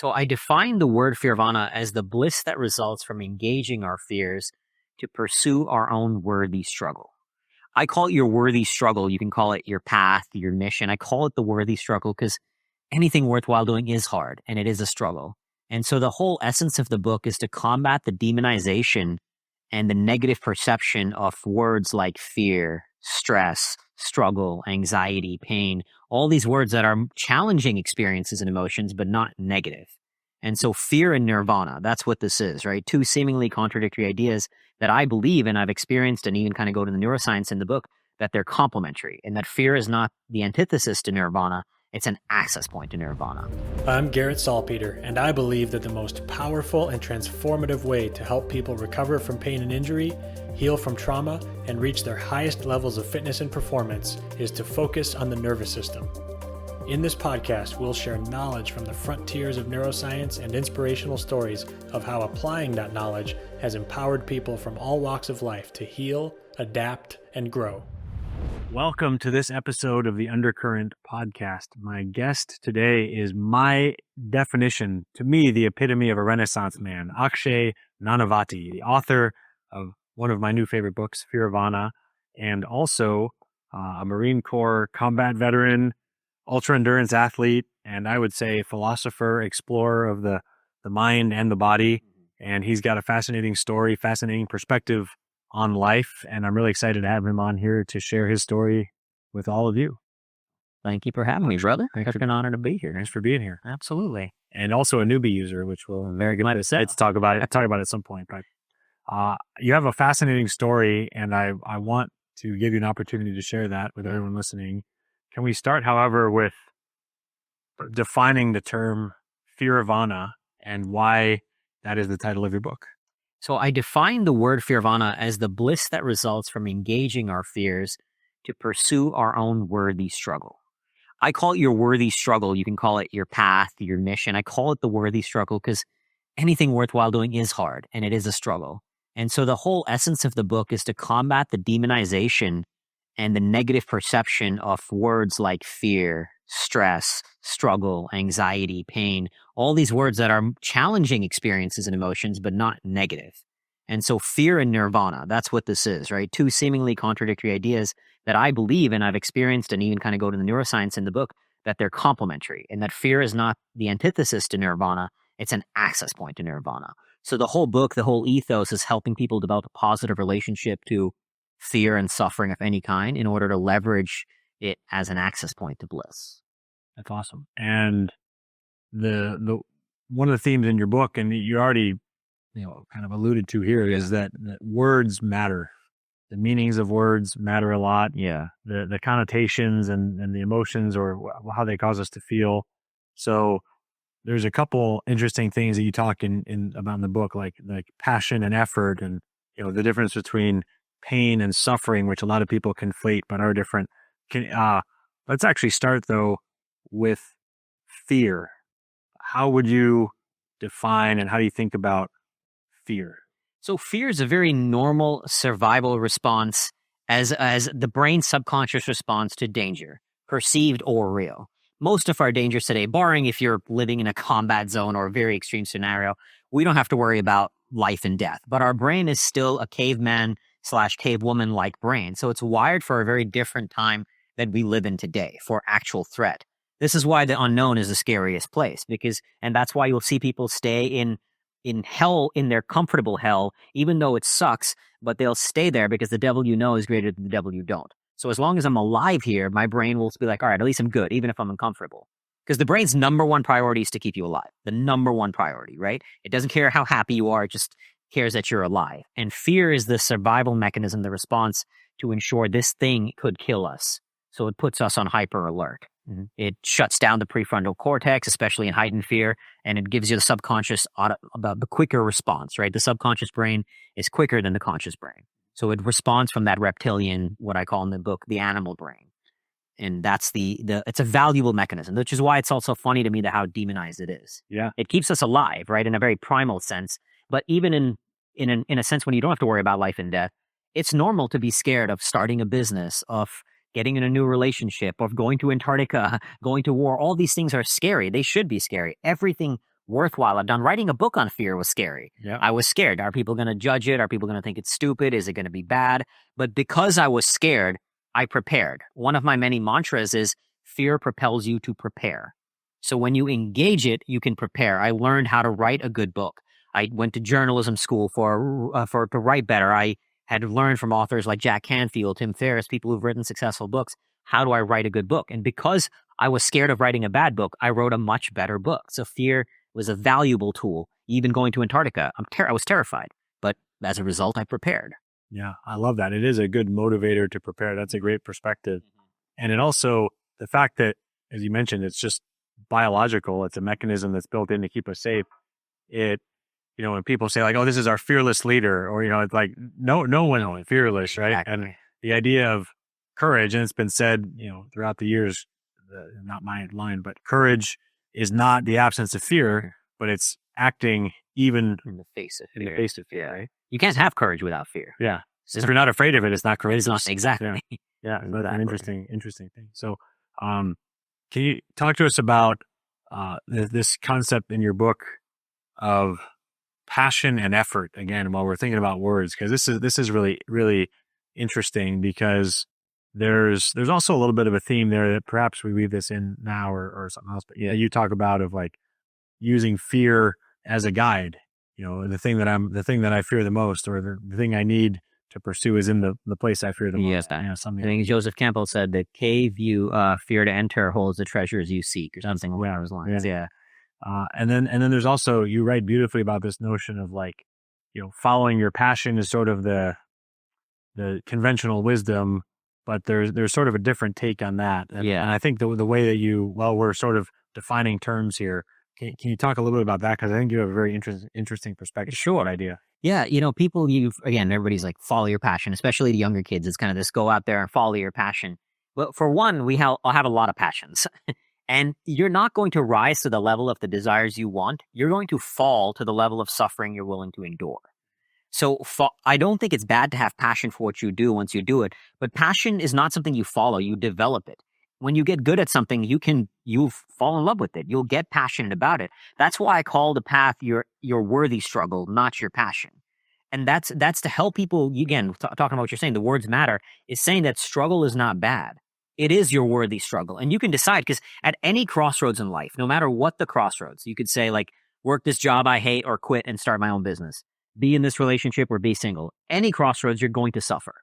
So I define the word Fearvana as the bliss that results from engaging our fears to pursue our own worthy struggle. I call it your worthy struggle. You can call it your path, your mission. I call it the worthy struggle because anything worthwhile doing is hard and it is a struggle. And so the whole essence of the book is to combat the demonization and the negative perception of words like fear, stress, struggle, anxiety, pain, all these words that are challenging experiences and emotions, but not negative. And so fear and nirvana, that's what this is, right? Two seemingly contradictory ideas that I believe and I've experienced and even kind of go to the neuroscience in the book that they're complementary and that fear is not the antithesis to nirvana. It's an access point to nirvana. I'm Garrett Salpeter, and I believe that the most powerful and transformative way to help people recover from pain and injury, heal from trauma, and reach their highest levels of fitness and performance is to focus on the nervous system. In this podcast, we'll share knowledge from the frontiers of neuroscience and inspirational stories of how applying that knowledge has empowered people from all walks of life to heal, adapt, and grow. Welcome to this episode of the Undercurrent podcast. My guest today is my definition, to me, the epitome of a Renaissance man, Akshay Nanavati, the author of one of my new favorite books, Fearvana, and also a Marine Corps combat veteran, ultra-endurance athlete, and I would say philosopher, explorer of the mind and the body. And he's got a fascinating story, fascinating perspective on life, and I'm really excited to have him on here to share his story with all of you. Thank you for having me, brother. It's an honor to be here. Thanks for being here. Absolutely. And also a newbie user, which we'll Very good. let's talk about it. Talk about it at some point. But you have a fascinating story, and I want to give you an opportunity to share that with everyone listening. Can we start, however, with defining the term Fearvana and why that is the title of your book? So I define the word Fearvana as the bliss that results from engaging our fears to pursue our own worthy struggle. I call it your worthy struggle. You can call it your path, your mission. I call it the worthy struggle because anything worthwhile doing is hard and it is a struggle. And so the whole essence of the book is to combat the demonization and the negative perception of words like fear, stress, struggle, anxiety, pain, all these words that are challenging experiences and emotions, but not negative. And so fear and nirvana, that's what this is, right? Two seemingly contradictory ideas that I believe and I've experienced and even kind of go to the neuroscience in the book that they're complementary and that fear is not the antithesis to nirvana. It's an access point to nirvana. So the whole book, the whole ethos is helping people develop a positive relationship to fear and suffering of any kind in order to leverage it as an access point to bliss. That's awesome. And the one of the themes in your book, and you already kind of alluded to here, is that words matter. The meanings of words matter a lot. Yeah. The connotations and the emotions or how they cause us to feel. So there's a couple interesting things that you talk about in the book, like passion and effort, and the difference between pain and suffering, which a lot of people conflate but are different. Let's actually start though with fear. How would you define and how do you think about fear? So fear is a very normal survival response as the brain's subconscious response to danger, perceived or real. Most of our dangers today, barring if you're living in a combat zone or a very extreme scenario, we don't have to worry about life and death. But our brain is still a caveman/cavewoman-like brain. So it's wired for a very different time that we live in today for actual threat. This is why the unknown is the scariest place and that's why you'll see people stay in hell, in their comfortable hell, even though it sucks, but they'll stay there because the devil is greater than the devil you don't. So as long as I'm alive here, my brain will be like, all right, at least I'm good, even if I'm uncomfortable. Because the brain's number one priority is to keep you alive. The number one priority, right? It doesn't care how happy you are, it just cares that you're alive. And fear is the survival mechanism, the response to ensure this thing could kill us. So it puts us on hyper alert. Mm-hmm. It shuts down the prefrontal cortex, especially in heightened fear, and it gives you the subconscious about the quicker response, right? The subconscious brain is quicker than the conscious brain. So it responds from that reptilian, what I call in the book, the animal brain. And that's it's a valuable mechanism, which is why it's also funny to me how demonized it is. Yeah. It keeps us alive, right? In a very primal sense. But even in a sense when you don't have to worry about life and death, it's normal to be scared of starting a business, of getting in a new relationship, of going to Antarctica, going to war. All these things are scary. They should be scary. Everything worthwhile I've done. Writing a book on fear was scary. Yeah. I was scared. Are people going to judge it? Are people going to think it's stupid? Is it going to be bad? But because I was scared, I prepared. One of my many mantras is fear propels you to prepare. So when you engage it, you can prepare. I learned how to write a good book. I went to journalism school to write better. I had learned from authors like Jack Canfield, Tim Ferriss, people who've written successful books. How do I write a good book? And because I was scared of writing a bad book, I wrote a much better book. So fear was a valuable tool. Even going to Antarctica, I was terrified, but as a result, I prepared. Yeah, I love that. It is a good motivator to prepare. That's a great perspective. And it also, the fact that, as you mentioned, it's just biological. It's a mechanism that's built in to keep us safe. When people say like, oh, this is our fearless leader, or, it's like, no one is fearless, right? Exactly. And the idea of courage, and it's been said, throughout the years, not my line, but courage is not the absence of fear, but it's acting even In the face of in the fear. face of fear, right? You can't have courage without fear. Yeah. If you're not afraid of it, it's not courageous. It's not exactly. Yeah, that's Exactly. an interesting thing. So, can you talk to us about this concept in your book of passion and effort? Again, while we're thinking about words, because this is really really interesting, because there's also a little bit of a theme there that perhaps we weave this in now or something else. But yeah, you talk about of like using fear as a guide. The thing that I fear the most, or the thing I need to pursue is in the place I fear the most. Yeah. Something. I think Joseph Campbell said the cave you fear to enter holds the treasures you seek, or something along those lines. Yeah. And then there's also, you write beautifully about this notion of like, following your passion is sort of the conventional wisdom, but there's sort of a different take on that. And I think the way that we're sort of defining terms here. Can you talk a little bit about that? Because I think you have a very interesting perspective. Sure. Idea. Yeah, people, everybody's like, follow your passion, especially the younger kids. It's kind of this, go out there and follow your passion. But for one, I'll have a lot of passions. And you're not going to rise to the level of the desires you want. You're going to fall to the level of suffering you're willing to endure. So I don't think it's bad to have passion for what you do once you do it, but passion is not something you follow, you develop it. When you get good at something, you fall in love with it. You'll get passionate about it. That's why I call the path your worthy struggle, not your passion. And that's to help people, again, talking about what you're saying, the words matter, is saying that struggle is not bad. It is your worthy struggle. And you can decide, because at any crossroads in life, no matter what the crossroads, you could say like, work this job I hate or quit and start my own business. Be in this relationship or be single. Any crossroads, you're going to suffer.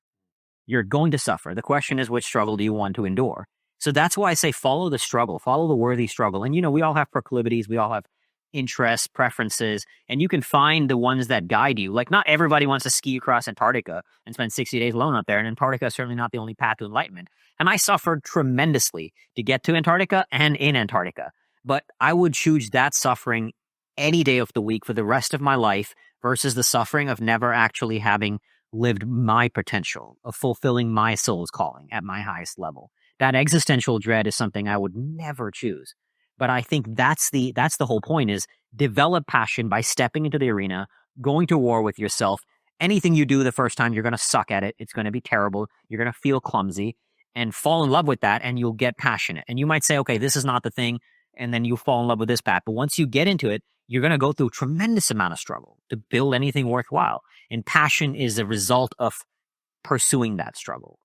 You're going to suffer. The question is, which struggle do you want to endure? So that's why I say follow the struggle, follow the worthy struggle. And, we all have proclivities. We all have interests, preferences, and you can find the ones that guide you. Like, not everybody wants to ski across Antarctica and spend 60 days alone out there. And Antarctica is certainly not the only path to enlightenment. And I suffered tremendously to get to Antarctica and in Antarctica. But I would choose that suffering any day of the week for the rest of my life versus the suffering of never actually having lived my potential, of fulfilling my soul's calling at my highest level. That existential dread is something I would never choose. But I think that's the whole point, is develop passion by stepping into the arena, going to war with yourself. Anything you do the first time, you're going to suck at it. It's going to be terrible. You're going to feel clumsy, and fall in love with that, and you'll get passionate. And you might say, okay, this is not the thing. And then you fall in love with this path. But once you get into it, you're going to go through a tremendous amount of struggle to build anything worthwhile. And passion is a result of pursuing that struggle.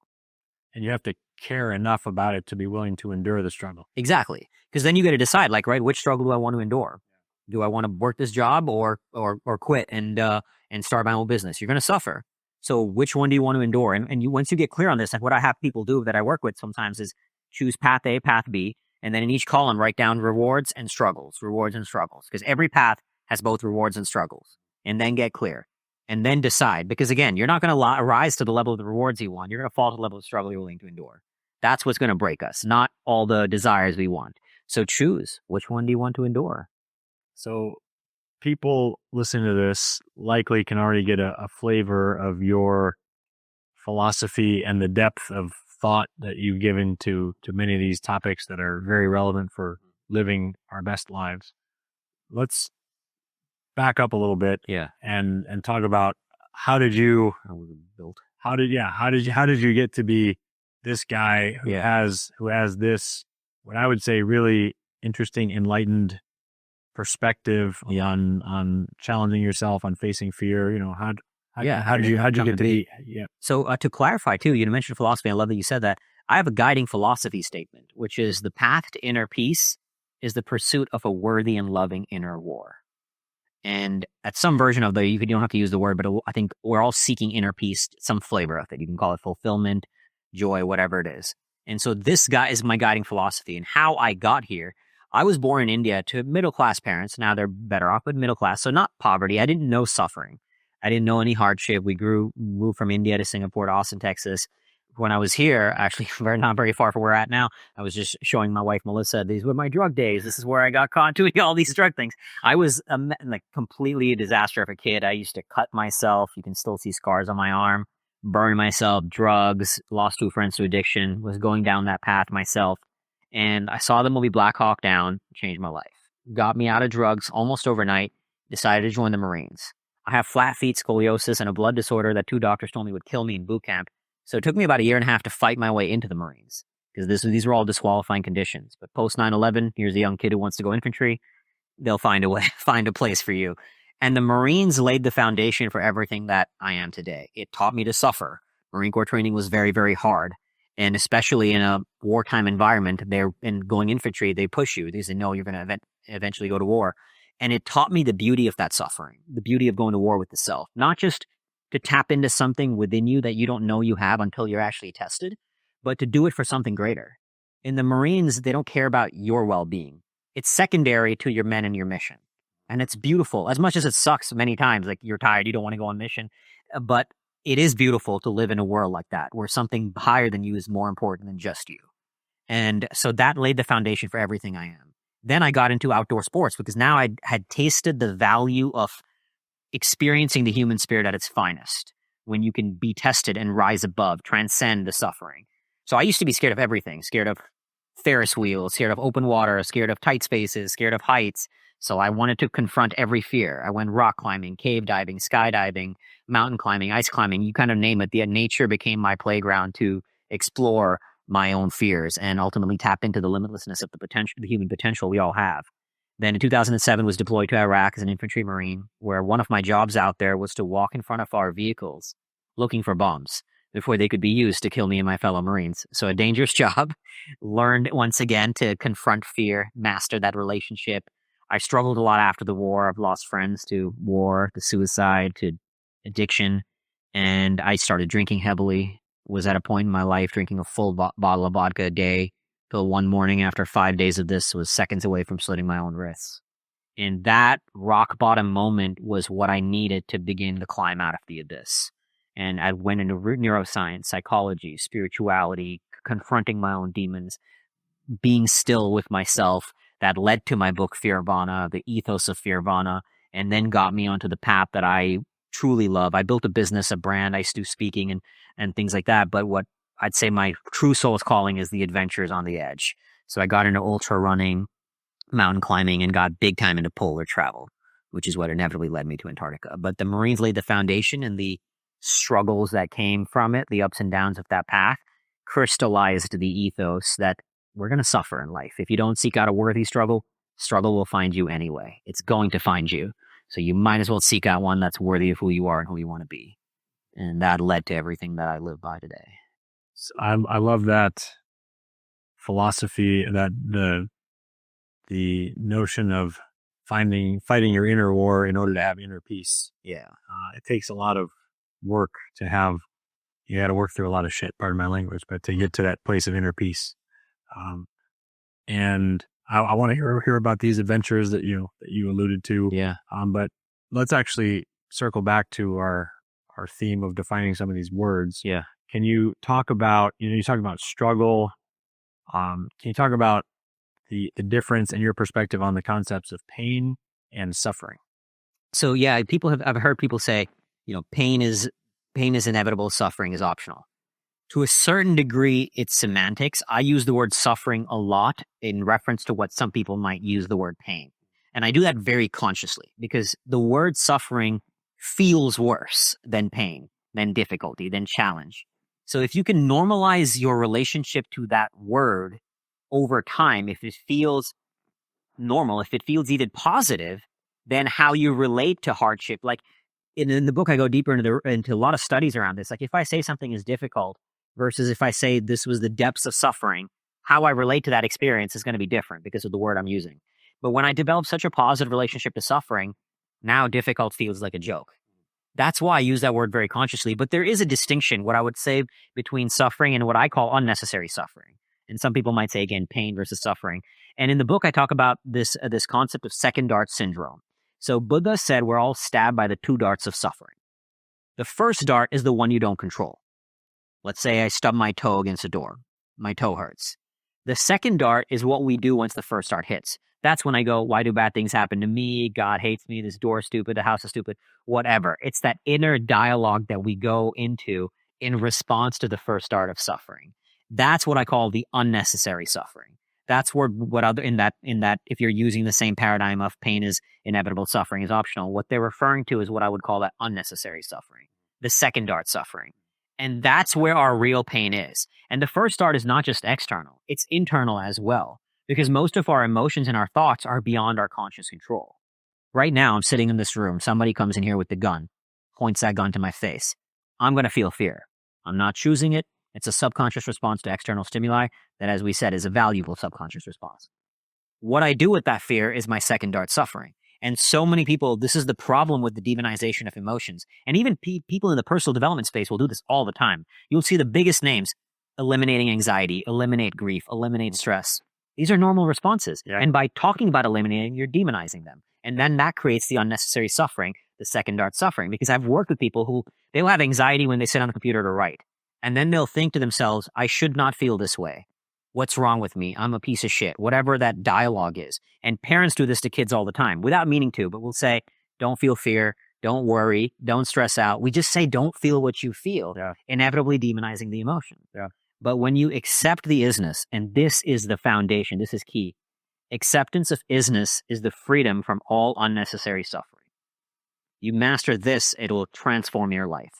And you have to care enough about it to be willing to endure the struggle. Exactly. Because then you got to decide, like, right, which struggle do I want to endure? Do I want to work this job or quit and start my own business? You're going to suffer. So which one do you want to endure? And once you get clear on this, like what I have people do that I work with sometimes is choose path A, path B, and then in each column write down rewards and struggles. Because every path has both rewards and struggles. And then get clear. And then decide. Because again, you're not going to rise to the level of the rewards you want. You're going to fall to the level of struggle you're willing to endure. That's what's going to break us, not all the desires we want. So choose, which one do you want to endure? So people listening to this likely can already get a flavor of your philosophy and the depth of thought that you've given to many of these topics that are very relevant for living our best lives. Let's back up a little bit, and talk about how did you get to be this guy who has this, what I would say, really interesting, enlightened perspective on challenging yourself, on facing fear? How did you get to be? Yeah. So to clarify too, you mentioned philosophy. I love that you said that. I have a guiding philosophy statement, which is the path to inner peace is the pursuit of a worthy and loving inner war. And at some version of you don't have to use the word, but I think we're all seeking inner peace, some flavor of it. You can call it fulfillment, joy, whatever it is. And so this guy is my guiding philosophy. And how I got here, I was born in India to middle-class parents. Now they're better off, but middle class. So not poverty. I didn't know suffering. I didn't know any hardship. We moved from India to Singapore to Austin, Texas. When I was here, actually not very far from where we're at now, I was just showing my wife, Melissa, these were my drug days. This is where I got caught doing all these drug things. I was completely a disaster of a kid. I used to cut myself. You can still see scars on my arm, burn myself, drugs, lost 2 friends to addiction, was going down that path myself. And I saw the movie Black Hawk Down, changed my life. Got me out of drugs almost overnight, decided to join the Marines. I have flat feet, scoliosis, and a blood disorder that 2 doctors told me would kill me in boot camp. So it took me about 1.5 years to fight my way into the Marines because these were all disqualifying conditions. But post 9/11, here's a young kid who wants to go infantry. They'll find a way, find a place for you. And the Marines laid the foundation for everything that I am today. It taught me to suffer. Marine Corps training was very, very hard. And especially in a wartime environment, going infantry, they push you. They say, no, you're going to eventually go to war. And it taught me the beauty of that suffering, the beauty of going to war with the self, not just to tap into something within you that you don't know you have until you're actually tested, but to do it for something greater. In the Marines, they don't care about your well-being. It's secondary to your men and your mission. And it's beautiful, as much as it sucks many times, like you're tired, you don't want to go on mission. But it is beautiful to live in a world like that, where something higher than you is more important than just you. And so that laid the foundation for everything I am. Then I got into outdoor sports because now I had tasted the value of experiencing the human spirit at its finest, when you can be tested and rise above, transcend the suffering. So I used to be scared of everything, scared of Ferris wheels, scared of open water, scared of tight spaces, scared of heights. So I wanted to confront every fear. I went rock climbing, cave diving, skydiving, mountain climbing, ice climbing, you kind of name it. The nature became my playground to explore my own fears and ultimately tap into the limitlessness of the human potential we all have. Then in 2007 was deployed to Iraq as an infantry marine, where one of my jobs out there was to walk in front of our vehicles looking for bombs before they could be used to kill me and my fellow Marines. So a dangerous job. Learned once again to confront fear, master that relationship. I struggled a lot after the war. I've lost friends to war, to suicide, to addiction. And I started drinking heavily. Was at a point in my life drinking a full bottle of vodka a day. Till one morning after 5 days of this was seconds away from slitting my own wrists. And that rock bottom moment was what I needed to begin to climb out of the abyss. And I went into neuroscience, psychology, spirituality, confronting my own demons, being still with myself. That led to my book, Fearvana, the ethos of Fearvana, and then got me onto the path that I truly love. I built a business, a brand. I used to do speaking and things like that. But what I'd say my true soul's calling is the adventures on the edge. So I got into ultra running, mountain climbing, and got big time into polar travel, which is what inevitably led me to Antarctica. But the Marines laid the foundation, and the struggles that came from it, the ups and downs of that path, crystallized the ethos that we're going to suffer in life. If you don't seek out a worthy struggle, struggle will find you anyway. It's going to find you. So you might as well seek out one that's worthy of who you are and who you want to be. And that led to everything that I live by today. So I love that philosophy, that the notion of fighting your inner war in order to have inner peace. Yeah. It takes a lot of work to have. You got to work through a lot of shit, pardon my language, but to get to that place of inner peace. And I want to hear about these adventures that you alluded to. Yeah. But let's actually circle back to our theme of defining some of these words. Yeah. Can you talk about, you talk about struggle. Can you talk about the difference in your perspective on the concepts of pain and suffering? So yeah, I've heard people say, pain is inevitable, suffering is optional. To a certain degree, it's semantics. I use the word suffering a lot in reference to what some people might use the word pain. And I do that very consciously because the word suffering feels worse than pain, than difficulty, than challenge. So if you can normalize your relationship to that word over time, if it feels normal, if it feels even positive, then how you relate to hardship. Like in the book, I go deeper into a lot of studies around this. Like if I say something is difficult versus if I say this was the depths of suffering, how I relate to that experience is going to be different because of the word I'm using. But when I develop such a positive relationship to suffering, now difficult feels like a joke. That's why I use that word very consciously. But there is a distinction, what I would say, between suffering and what I call unnecessary suffering. And some people might say, again, pain versus suffering. And in the book, I talk about this concept of second dart syndrome. So Buddha said we're all stabbed by the two darts of suffering. The first dart is the one you don't control. Let's say I stub my toe against a door. My toe hurts. The second dart is what we do once the first dart hits. That's when I go, why do bad things happen to me? God hates me. This door is stupid. The house is stupid. Whatever. It's that inner dialogue that we go into in response to the first dart of suffering. That's what I call the unnecessary suffering. That's what other in that if you're using the same paradigm of pain is inevitable, suffering is optional. What they're referring to is what I would call that unnecessary suffering, the second dart suffering. And that's where our real pain is. And the first dart is not just external, it's internal as well, because most of our emotions and our thoughts are beyond our conscious control. Right now, I'm sitting in this room. Somebody comes in here with the gun, points that gun to my face. I'm going to feel fear. I'm not choosing it. It's a subconscious response to external stimuli that, as we said, is a valuable subconscious response. What I do with that fear is my second dart suffering. And so many people, this is the problem with the demonization of emotions. And even people in the personal development space will do this all the time. You'll see the biggest names: eliminating anxiety, eliminate grief, eliminate stress. These are normal responses. Yeah. And by talking about eliminating, you're demonizing them. And then that creates the unnecessary suffering, the second dart suffering. Because I've worked with people who, they'll have anxiety when they sit on the computer to write. And then they'll think to themselves, I should not feel this way. What's wrong with me? I'm a piece of shit. Whatever that dialogue is. And parents do this to kids all the time without meaning to, but we'll say, don't feel fear. Don't worry. Don't stress out. We just say, don't feel what you feel, inevitably demonizing the emotion. Yeah. But when you accept the isness, and this is the foundation, this is key. Acceptance of isness is the freedom from all unnecessary suffering. You master this, it will transform your life.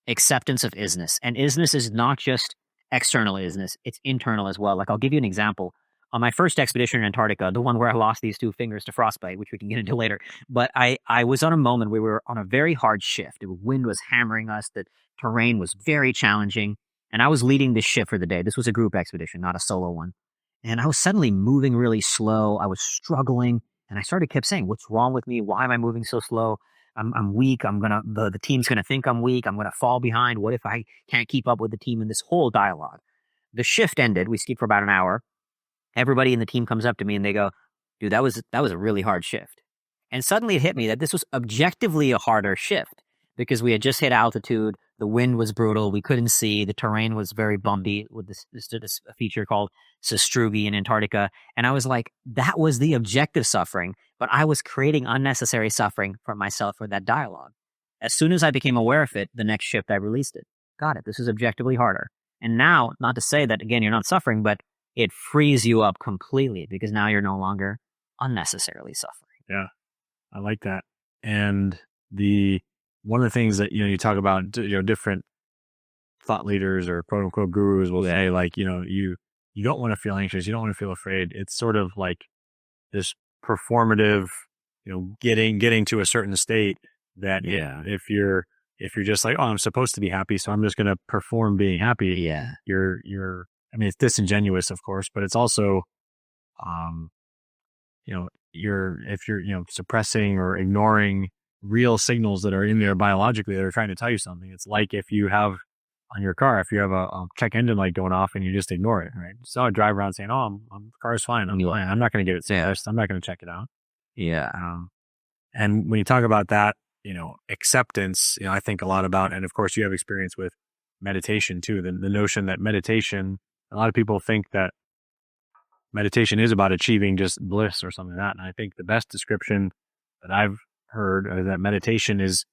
Acceptance of isness. And isness is not just external isness, it's internal as well. Like, I'll give you an example. On my first expedition in Antarctica, the one where I lost these 2 fingers to frostbite, which we can get into later, but I was on a moment where we were on a very hard shift. The wind was hammering us, the terrain was very challenging, and I was leading this shift for the day. This was a group expedition, not a solo one. And I was suddenly moving really slow. I was struggling, and I kept saying, what's wrong with me? Why am I moving so slow? I'm weak. The team's gonna think I'm weak. I'm gonna fall behind. What if I can't keep up with the team? In this whole dialogue. The shift ended. We skied for about an hour. Everybody in the team comes up to me and they go, dude, that was a really hard shift. And suddenly it hit me that this was objectively a harder shift because we had just hit altitude. The wind was brutal. We couldn't see. The terrain was very bumpy with this feature called sastrugi in Antarctica. And I was like, that was the objective suffering, but I was creating unnecessary suffering for myself for that dialogue. As soon as I became aware of it, the next shift I released it. Got it. This is objectively harder. And now, not to say that, again, you're not suffering, but it frees you up completely because now you're no longer unnecessarily suffering. Yeah, I like that. And one of the things that, you talk about, different thought leaders or quote unquote gurus will say, like, you don't want to feel anxious. You don't want to feel afraid. It's sort of like this performative, getting to a certain state that if you're just like, oh, I'm supposed to be happy, so I'm just going to perform being happy. Yeah. I mean, it's disingenuous, of course, but it's also, if you're suppressing or ignoring real signals that are in there biologically that are trying to tell you something. It's like if you have on your car, if you have a check engine light going off and you just ignore it, right? So I drive around saying, "Oh, the car's fine. I'm fine. I'm not going to give it service. I'm not going to check it out." Yeah. And when you talk about that, acceptance, I think a lot about, and of course you have experience with meditation too. The notion that meditation, a lot of people think that meditation is about achieving just bliss or something like that. And I think the best description that I've heard is that meditation is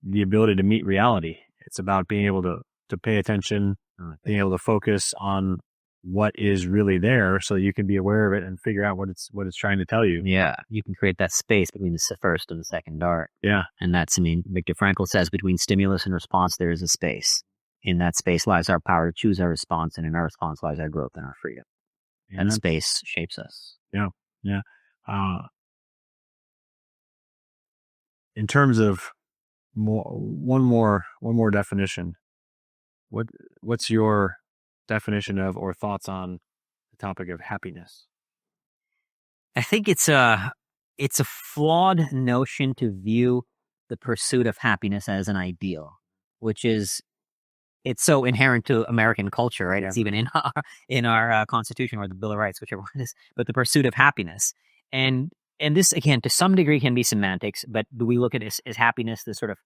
the ability to meet reality. It's about being able to pay attention, being able to focus on what is really there so you can be aware of it and figure out what it's trying to tell you. Yeah. You can create that space between the first and the second dart. Yeah. And Viktor Frankl says between stimulus and response, there is a space. In that space lies our power to choose our response, and in our response lies our growth and our freedom. And space shapes us. Yeah. Yeah. In terms of one more definition, what's your definition of or thoughts on the topic of happiness? I think it's a flawed notion to view the pursuit of happiness as an ideal, which is it's so inherent to American culture, right? Yeah. It's even in our Constitution or the Bill of Rights, whichever one it is. But the pursuit of happiness, and this again to some degree can be semantics, but do we look at it as happiness, this sort of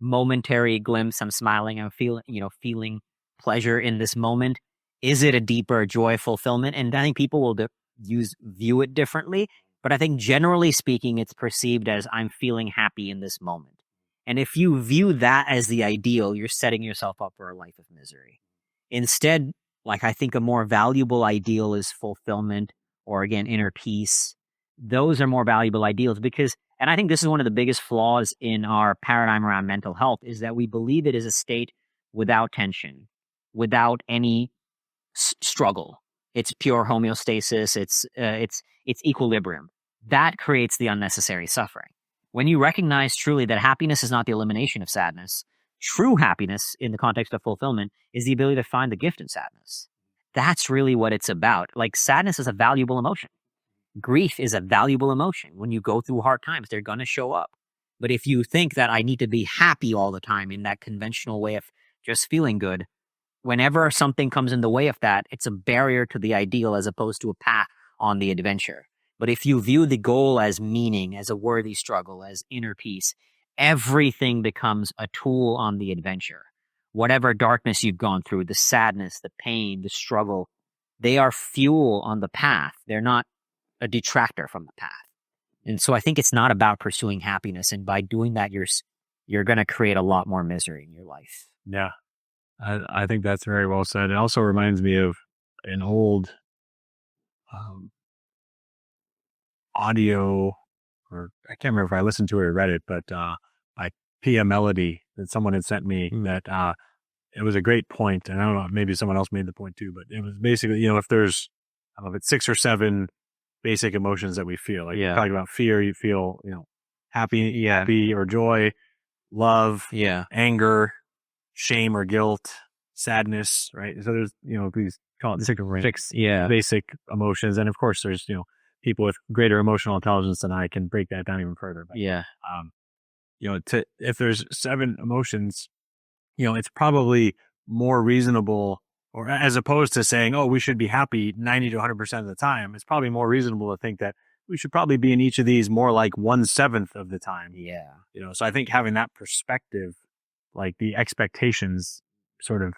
momentary glimpse? I'm smiling, I'm feeling pleasure in this moment. Is it a deeper joy fulfillment? And I think people will view it differently, but I think generally speaking, it's perceived as I'm feeling happy in this moment. And if you view that as the ideal, you're setting yourself up for a life of misery. Instead, like I think a more valuable ideal is fulfillment or again, inner peace. Those are more valuable ideals because, and I think this is one of the biggest flaws in our paradigm around mental health is that we believe it is a state without tension, without any struggle. It's pure homeostasis. It's equilibrium. That creates the unnecessary suffering. When you recognize truly that happiness is not the elimination of sadness, true happiness in the context of fulfillment is the ability to find the gift in sadness. That's really what it's about. Like sadness is a valuable emotion. Grief is a valuable emotion. When you go through hard times, they're going to show up. But if you think that I need to be happy all the time in that conventional way of just feeling good, whenever something comes in the way of that, it's a barrier to the ideal as opposed to a path on the adventure. But if you view the goal as meaning, as a worthy struggle, as inner peace, everything becomes a tool on the adventure. Whatever darkness you've gone through, the sadness, the pain, the struggle, they are fuel on the path. They're not a detractor from the path. And so I think it's not about pursuing happiness. And by doing that, you're going to create a lot more misery in your life. Yeah. I think that's very well said. It also reminds me of an old audio, or I can't remember if I listened to it or read it, but by Pia Melody that someone had sent me that it was a great point. And I don't know, maybe someone else made the point too, but it was basically, if there's, I don't know if it's 6 or 7 basic emotions that we feel. Like Yeah. talking about fear, you feel, happy or joy, love, anger, shame or guilt, sadness, right? So there's, these call it 6 basic emotions. And of course there's, people with greater emotional intelligence than I can break that down even further. But, if there's 7 emotions, it's probably more reasonable, or as opposed to saying, oh, we should be happy 90 to 100% of the time, it's probably more reasonable to think that we should probably be in each of these more like 1/7 of the time. Yeah. So I think having that perspective, like the expectations sort of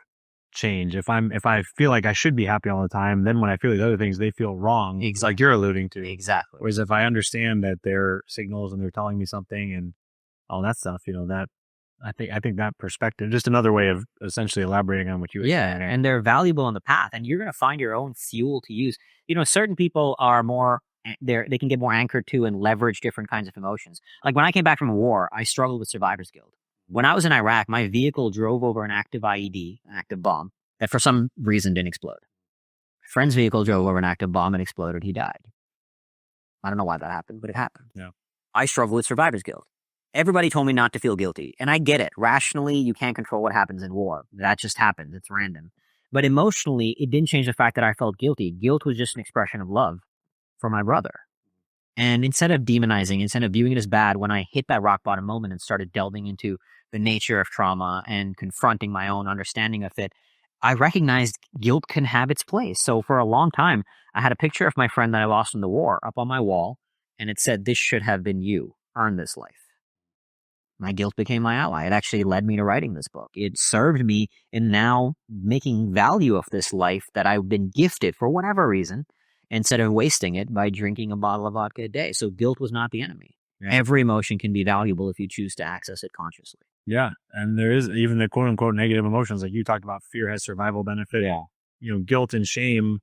change. If I feel like I should be happy all the time, then when I feel these other things, they feel wrong. It's like you're alluding to. Exactly. Whereas if I understand that they're signals and they're telling me something and all that stuff, that I think that perspective, just another way of essentially elaborating on what you were saying. And they're valuable on the path, and you're going to find your own fuel to use. Certain people are more they can get more anchored to and leverage different kinds of emotions. Like when I came back from war, I struggled with survivor's guilt. When I was in Iraq, my vehicle drove over an active IED, an active bomb, that for some reason didn't explode. My friend's vehicle drove over an active bomb and exploded. He died. I don't know why that happened, but it happened. Yeah. I struggle with survivor's guilt. Everybody told me not to feel guilty, and I get it. Rationally, you can't control what happens in war. That just happens. It's random. But emotionally, it didn't change the fact that I felt guilty. Guilt was just an expression of love for my brother. And instead of demonizing, instead of viewing it as bad, when I hit that rock bottom moment and started delving into the nature of trauma and confronting my own understanding of it, I recognized guilt can have its place. So for a long time, I had a picture of my friend that I lost in the war up on my wall, and it said, "This should have been you. Earn this life." My guilt became my ally. It actually led me to writing this book. It served me in now making value of this life that I've been gifted for whatever reason, instead of wasting it by drinking a bottle of vodka a day. So guilt was not the enemy. Yeah. Every emotion can be valuable if you choose to access it consciously. Yeah. And there is even the quote unquote negative emotions. Like you talked about, fear has survival benefit. Yeah. Guilt and shame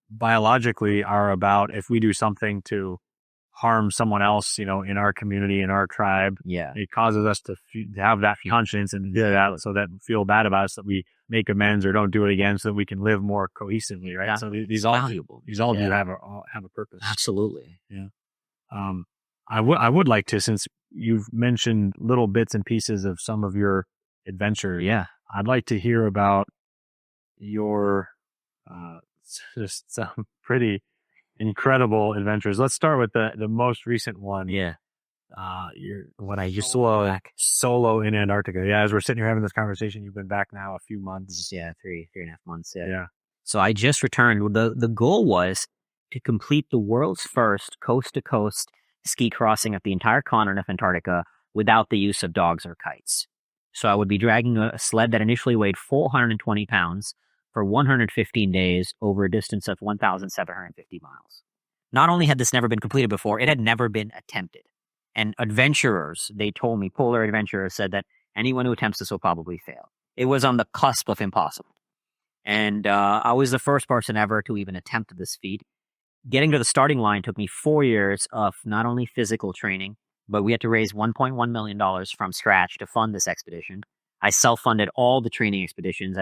biologically are about if we do something to harm someone else, in our community, in our tribe. Yeah. It causes us to have that conscience and do that, so that feel bad about us, that we make amends or don't do it again, so that we can live more cohesively, right? Yeah. So It's valuable. these all do Yeah. have a purpose. Absolutely. Yeah. I would like to, since you've mentioned little bits and pieces of some of your adventures. Yeah. I'd like to hear about your uh, just some pretty incredible adventures. Let's start with the most recent one. Yeah. You're What I just saw back. solo in Antarctica. Yeah, as we're sitting here having this conversation, you've been back now a few months. Yeah, three and a half months. Yeah. Yeah. So I just returned. The goal was to complete the world's first coast to coast ski crossing of the entire continent of Antarctica without the use of dogs or kites. So I would be dragging a sled that initially weighed 420 pounds for 115 days over a distance of 1,750 miles. Not only had this never been completed before, it had never been attempted. And adventurers, they told me, polar adventurers said that anyone who attempts this will probably fail. It was on the cusp of impossible. And I was the first person ever to even attempt this feat. Getting to the starting line took me 4 years of not only physical training, but we had to raise $1.1 million from scratch to fund this expedition. I self-funded all the training expeditions.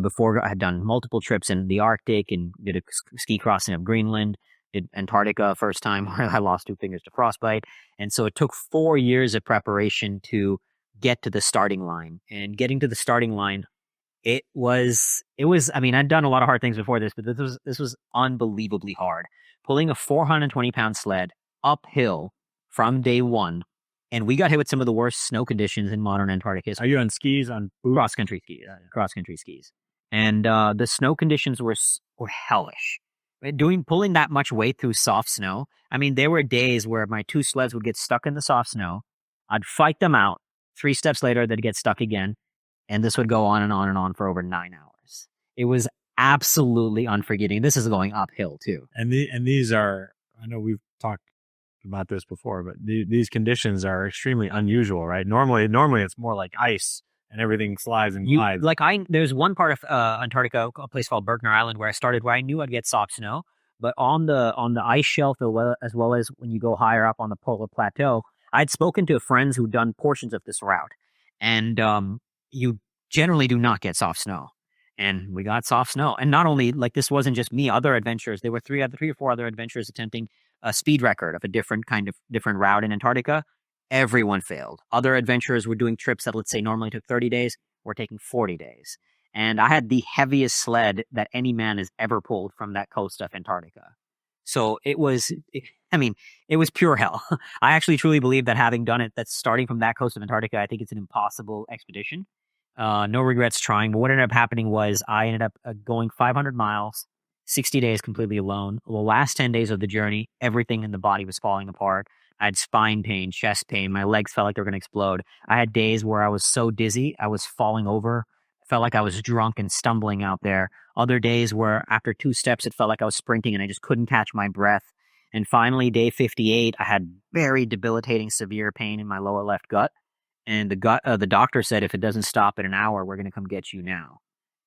Before I had done multiple trips in the Arctic and did a ski crossing of Greenland, did Antarctica first time where I lost 2 fingers to frostbite. And so it took 4 years of preparation to get to the starting line. And getting to the starting line, it was, I mean, I'd done a lot of hard things before this, but this was unbelievably hard. Pulling a 420-pound sled uphill from day one, and we got hit with some of the worst snow conditions in modern Antarctic history. Are you on skis, on cross-country skis? Cross-country skis. And the snow conditions were hellish. Pulling that much weight through soft snow, I mean, there were days where my 2 sleds would get stuck in the soft snow. I'd fight them out. 3 steps later, they'd get stuck again. And this would go on and on and on for over 9 hours. It was absolutely unforgiving. This is going uphill too. And these are, I know we've talked about this before, but these conditions are extremely unusual, right? Normally it's more like ice and everything slides and glides. There's one part of Antarctica, a place called Berkner Island, where I started, where I knew I'd get soft snow, but on the ice shelf, as well as when you go higher up on the polar plateau, I'd spoken to friends who'd done portions of this route, and you generally do not get soft snow. And we got soft snow. And not only, like, this wasn't just me, other adventurers, there were 3 or 4 other adventurers attempting a speed record of a different route in Antarctica. Everyone failed. Other adventurers were doing trips that, let's say, normally took 30 days, were taking 40 days. And I had the heaviest sled that any man has ever pulled from that coast of Antarctica. So it was pure hell. I actually truly believe that, having done it, that's starting from that coast of Antarctica, I think it's an impossible expedition. No regrets trying. But what ended up happening was I ended up going 500 miles, 60 days completely alone. The last 10 days of the journey, everything in the body was falling apart. I had spine pain, chest pain. My legs felt like they were going to explode. I had days where I was so dizzy, I was falling over. Felt like I was drunk and stumbling out there. Other days where after 2 steps, it felt like I was sprinting and I just couldn't catch my breath. And finally, day 58, I had very debilitating, severe pain in my lower left gut. And the doctor said, if it doesn't stop in an hour, we're going to come get you now.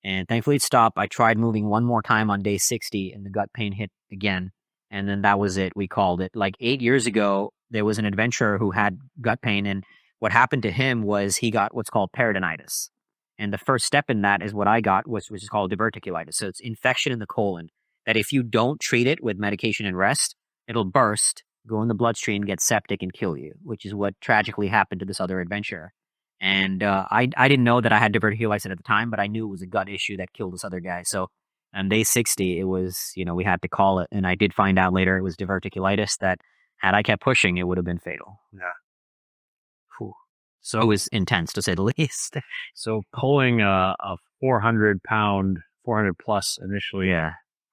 And thankfully it stopped. I tried moving one more time on day 60 and the gut pain hit again. And then that was it. We called it. Like 8 years ago, there was an adventurer who had gut pain. And what happened to him was he got what's called peritonitis. And the first step in that is what I got, which is called diverticulitis. So it's infection in the colon that if you don't treat it with medication and rest, it'll burst, go in the bloodstream, get septic, and kill you, which is what tragically happened to this other adventurer. And I didn't know that I had diverticulitis at the time, but I knew it was a gut issue that killed this other guy. So on day 60, it was, we had to call it. And I did find out later it was diverticulitis that, had I kept pushing, it would have been fatal. Yeah. Whew. So it was intense, to say the least. So pulling a 400 plus initially,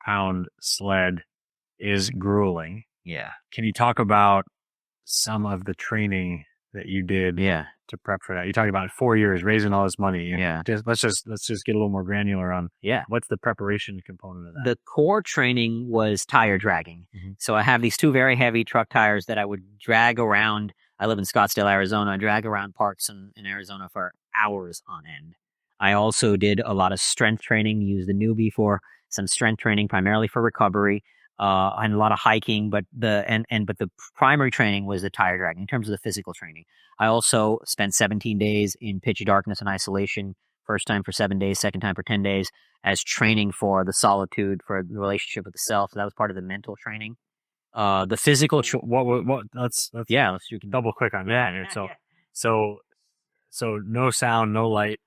pound sled is grueling. Yeah. Can you talk about some of the training that you did to prep for that? You talked about 4 years raising all this money. Yeah. Let's just get a little more granular on what's the preparation component of that. The core training was tire dragging. Mm-hmm. So I have these 2 very heavy truck tires that I would drag around. I live in Scottsdale, Arizona. I drag around parks in Arizona for hours on end. I also did a lot of strength training, used the newbie for some strength training, primarily for recovery. and a lot of hiking. But the primary training was the tire dragging in terms of the physical training. I also spent 17 days in pitch darkness and isolation. First time for 7 days, second time for 10 days, as training for the solitude, for the relationship with the self. So that was part of the mental training. The physical. Let's You can double click on that. Yeah, So, yeah. so no sound, no light.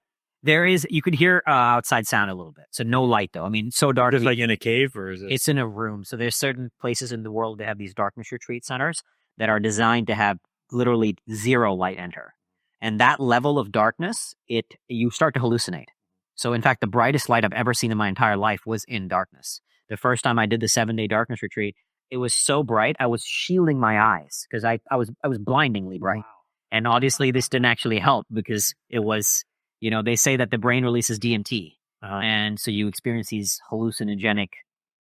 There is, you could hear outside sound a little bit. So no light though. I mean, so dark. Just like in a cave, or is it? It's in a room. So there's certain places in the world that have these darkness retreat centers that are designed to have literally zero light enter. And that level of darkness, you start to hallucinate. So in fact, the brightest light I've ever seen in my entire life was in darkness. The first time I did the 7-day darkness retreat, it was so bright I was shielding my eyes because I was blindingly bright. Wow. And obviously this didn't actually help because it was, they say that the brain releases DMT. And so you experience these hallucinogenic,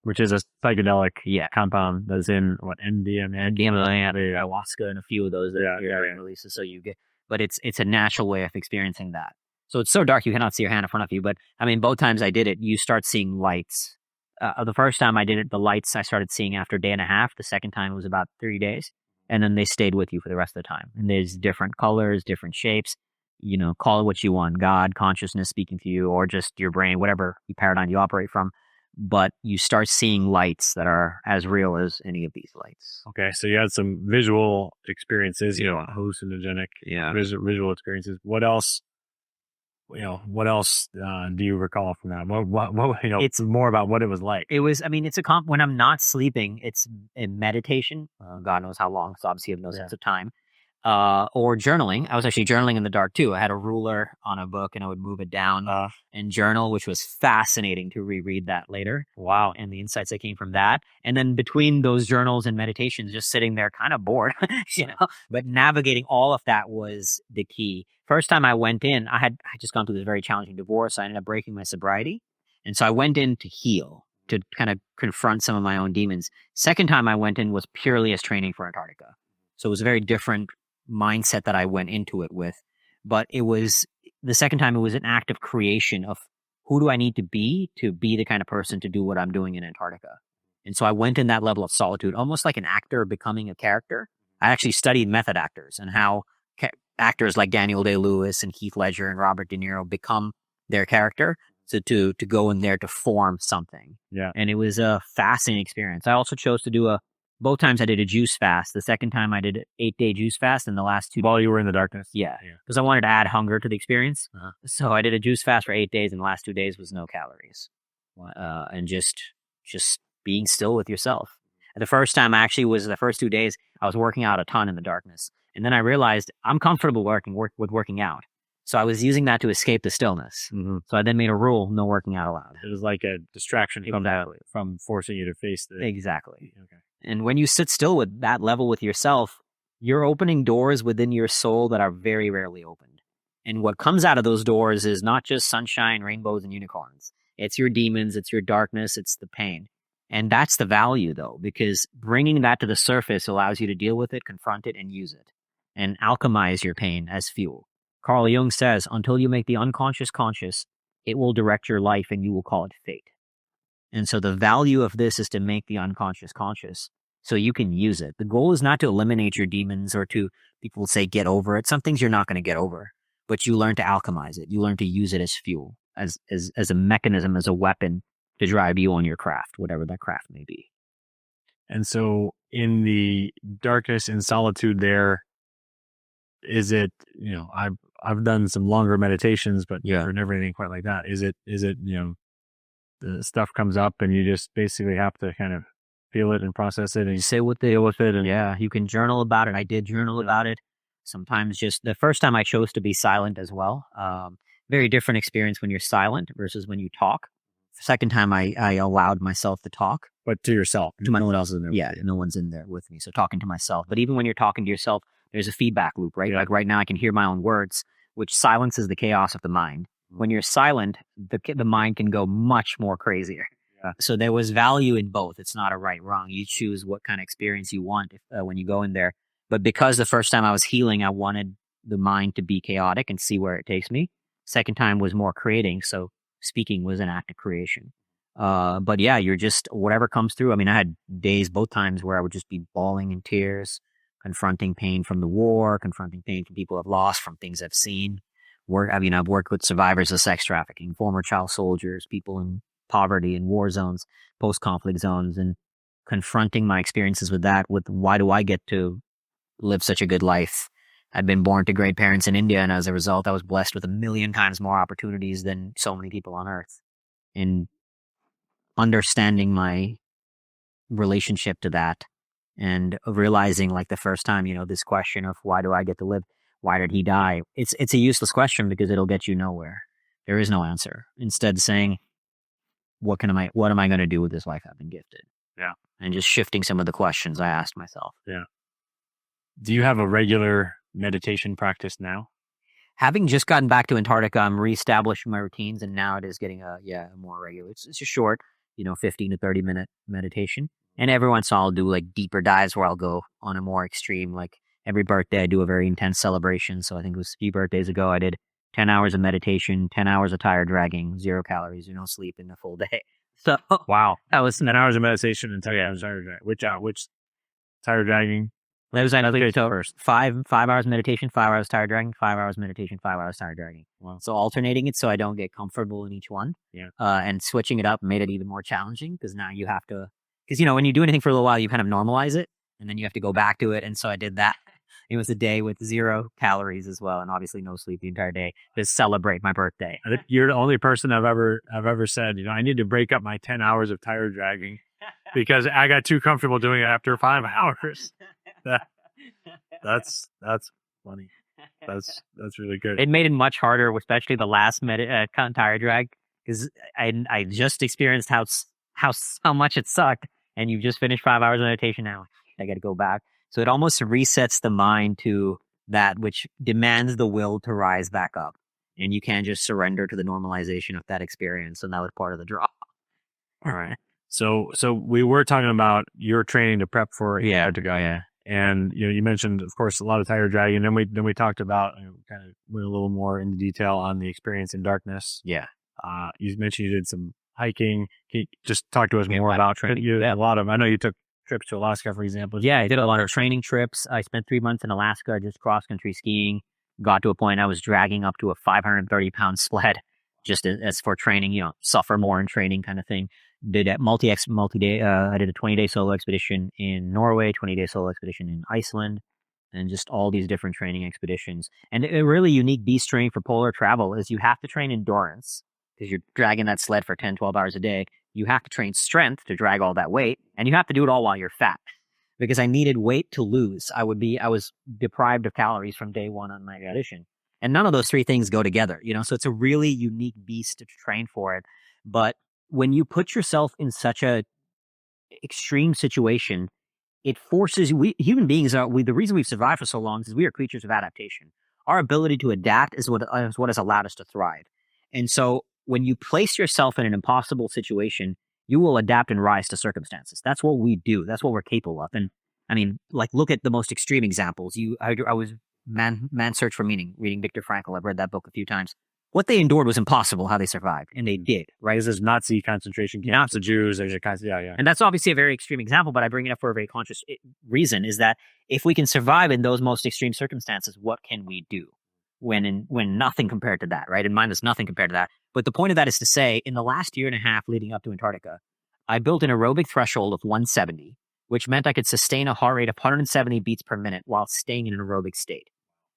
Which is a psychedelic compound that's in MDMA, ayahuasca, and a few of those that your brain releases. So but it's a natural way of experiencing that. So it's so dark you cannot see your hand in front of you. But I mean, both times I did it, you start seeing lights. The first time I did it, the lights I started seeing after a day and a half. The second time it was about 3 days. And then they stayed with you for the rest of the time. And there's different colors, different shapes. Call it what you want, God, consciousness speaking to you, or just your brain, whatever paradigm you operate from. But you start seeing lights that are as real as any of these lights. Okay, so you had some visual experiences, hallucinogenic visual experiences. What else? What else do you recall from that? What it's more about what it was like. It was, it's when I'm not sleeping, it's a meditation. God knows how long, so obviously you have no sense of time. Or journaling. I was actually journaling in the dark too. I had a ruler on a book and I would move it down and journal, which was fascinating to reread that later. Wow. And the insights that came from that. And then between those journals and meditations, just sitting there kind of bored, but navigating all of that was the key. First time I went in, I had just gone through this very challenging divorce. I ended up breaking my sobriety. And so I went in to heal, to kind of confront some of my own demons. Second time I went in was purely as training for Antarctica. So it was a very different mindset that I went into it with. But the second time it was an act of creation of who do I need to be the kind of person to do what I'm doing in Antarctica. And so I went in that level of solitude, almost like an actor becoming a character. I actually studied method actors and how actors like Daniel Day-Lewis and Heath Ledger and Robert De Niro become their character. So to go in there to form something. Yeah. And it was a fascinating experience. I also chose to do both times I did a juice fast. The second time I did an 8-day juice fast, and the last 2 while you were in the darkness. Yeah. Because I wanted to add hunger to the experience. So I did a juice fast for 8 days, and the last 2 days was no calories. And just being still with yourself. The first time the first 2 days, I was working out a ton in the darkness. And then I realized I'm comfortable with working out. So I was using that to escape the stillness. Mm-hmm. So I then made a rule, no working out allowed. It was like a distraction from forcing you to face the... Exactly. Okay. And when you sit still with that level with yourself, you're opening doors within your soul that are very rarely opened. And what comes out of those doors is not just sunshine, rainbows, and unicorns. It's your demons, it's your darkness, it's the pain. And that's the value, though, because bringing that to the surface allows you to deal with it, confront it, and use it, and alchemize your pain as fuel. Carl Jung says, until you make the unconscious conscious, it will direct your life and you will call it fate. And so the value of this is to make the unconscious conscious so you can use it. The goal is not to eliminate your demons or to, people say, get over it. Some things you're not going to get over, but you learn to alchemize it. You learn to use it as fuel, as a mechanism, as a weapon to drive you on your craft, whatever that craft may be. And so in the darkness and solitude there, is it, I've done some longer meditations, but never anything quite like that. Is it, the stuff comes up and you just basically have to kind of feel it and process it and deal with it. And you can journal about it. I did journal about it. Sometimes just the first time I chose to be silent as well. Very different experience when you're silent versus when you talk. The second time I allowed myself to talk. But to yourself. No one else is in there. Yeah, no one's in there with me. So talking to myself. But even when you're talking to yourself, there's a feedback loop, right? Yeah. Like right now I can hear my own words, which silences the chaos of the mind. When you're silent, the mind can go much more crazier. Yeah. So there was value in both. It's not a right, wrong. You choose what kind of experience you want when you go in there. But because the first time I was healing, I wanted the mind to be chaotic and see where it takes me. Second time was more creating. So speaking was an act of creation. But yeah, you're just whatever comes through. I mean, I had days both times where I would just be bawling in tears, confronting pain from the war, confronting pain from people I've lost, from things I've seen. I've worked with survivors of sex trafficking, former child soldiers, people in poverty and war zones, post-conflict zones, and confronting my experiences with that. With why do I get to live such a good life? I've been born to great parents in India, and as a result, I was blessed with a million times more opportunities than so many people on earth. And understanding my relationship to that and realizing like the first time, this question of why do I get to live? Why did he die? It's a useless question because it'll get you nowhere. There is no answer. Instead saying, what am I going to do with this life I've been gifted? Yeah. And just shifting some of the questions I asked myself. Yeah. Do you have a regular meditation practice now? Having just gotten back to Antarctica, I'm reestablishing my routines, and now it is getting a more regular. It's just short, 15 to 30-minute meditation. And every once in a while I'll do like deeper dives where I'll go on a more extreme, like every birthday I do a very intense celebration. So I think it was a few birthdays ago, I did 10 hours of meditation, 10 hours of tire dragging, 0 calories, sleep in a full day. So wow, that was 10 hours of meditation and tire dragging. Which tire dragging? That was actually so first. 5 hours meditation, 5 hours tire dragging, 5 hours meditation, 5 hours tire dragging. Wow. So alternating it so I don't get comfortable in each one. Yeah. And switching it up made it even more challenging because now you have to, because when you do anything for a little while, you kind of normalize it and then you have to go back to it. And so I did that. It was a day with 0 calories as well, and obviously no sleep the entire day to celebrate my birthday. I think you're the only person I've ever said, I need to break up my 10 hours of tire dragging because I got too comfortable doing it after 5 hours. That's funny. That's really good. It made it much harder, especially the last tire drag, because I just experienced how much it sucked, and you just finished 5 hours of meditation. Now I got to go back. So it almost resets the mind to that which demands the will to rise back up, and you can't just surrender to the normalization of that experience. And that was part of the draw. All right. So we were talking about your training to prep for Antarctica. Yeah. And you mentioned, of course, a lot of tire dragging. Then we talked about kind of went a little more into detail on the experience in darkness. Yeah. You mentioned you did some hiking. Can you just talk to us more about training? Yeah. A lot of. I know you took trips to Alaska, for example. Yeah, I did a lot of training trips. I spent 3 months in Alaska just cross country skiing. Got to a point I was dragging up to a 530-pound sled just as for training. Suffer more in training kind of thing. Did a multi-day. I did a 20-day solo expedition in Norway, 20-day solo expedition in Iceland, and just all these different training expeditions. And a really unique beast training for polar travel is you have to train endurance because you're dragging that sled for 10, 12 hours a day. You have to train strength to drag all that weight, and you have to do it all while you're fat. Because I needed weight to lose. I was deprived of calories from day one on my expedition. And none of those 3 things go together, so it's a really unique beast to train for it. But when you put yourself in such a extreme situation, it forces human beings the reason we've survived for so long is we are creatures of adaptation. Our ability to adapt is what has allowed us to thrive. And so when you place yourself in an impossible situation, you will adapt and rise to circumstances. That's what we do. That's what we're capable of. And I mean, like, look at the most extreme examples. I was Man's Search for Meaning, reading Viktor Frankl. I've read that book a few times. What they endured was impossible, how they survived, and they did, right? There's Nazi concentration camps, the Jews, there's yeah. And that's obviously a very extreme example, but I bring it up for a very conscious reason, is that if we can survive in those most extreme circumstances, what can we do when nothing compared to that, right? And mine is nothing compared to that. But the point of that is to say, in the last year and a half leading up to Antarctica, I built an aerobic threshold of 170, which meant I could sustain a heart rate of 170 beats per minute while staying in an aerobic state.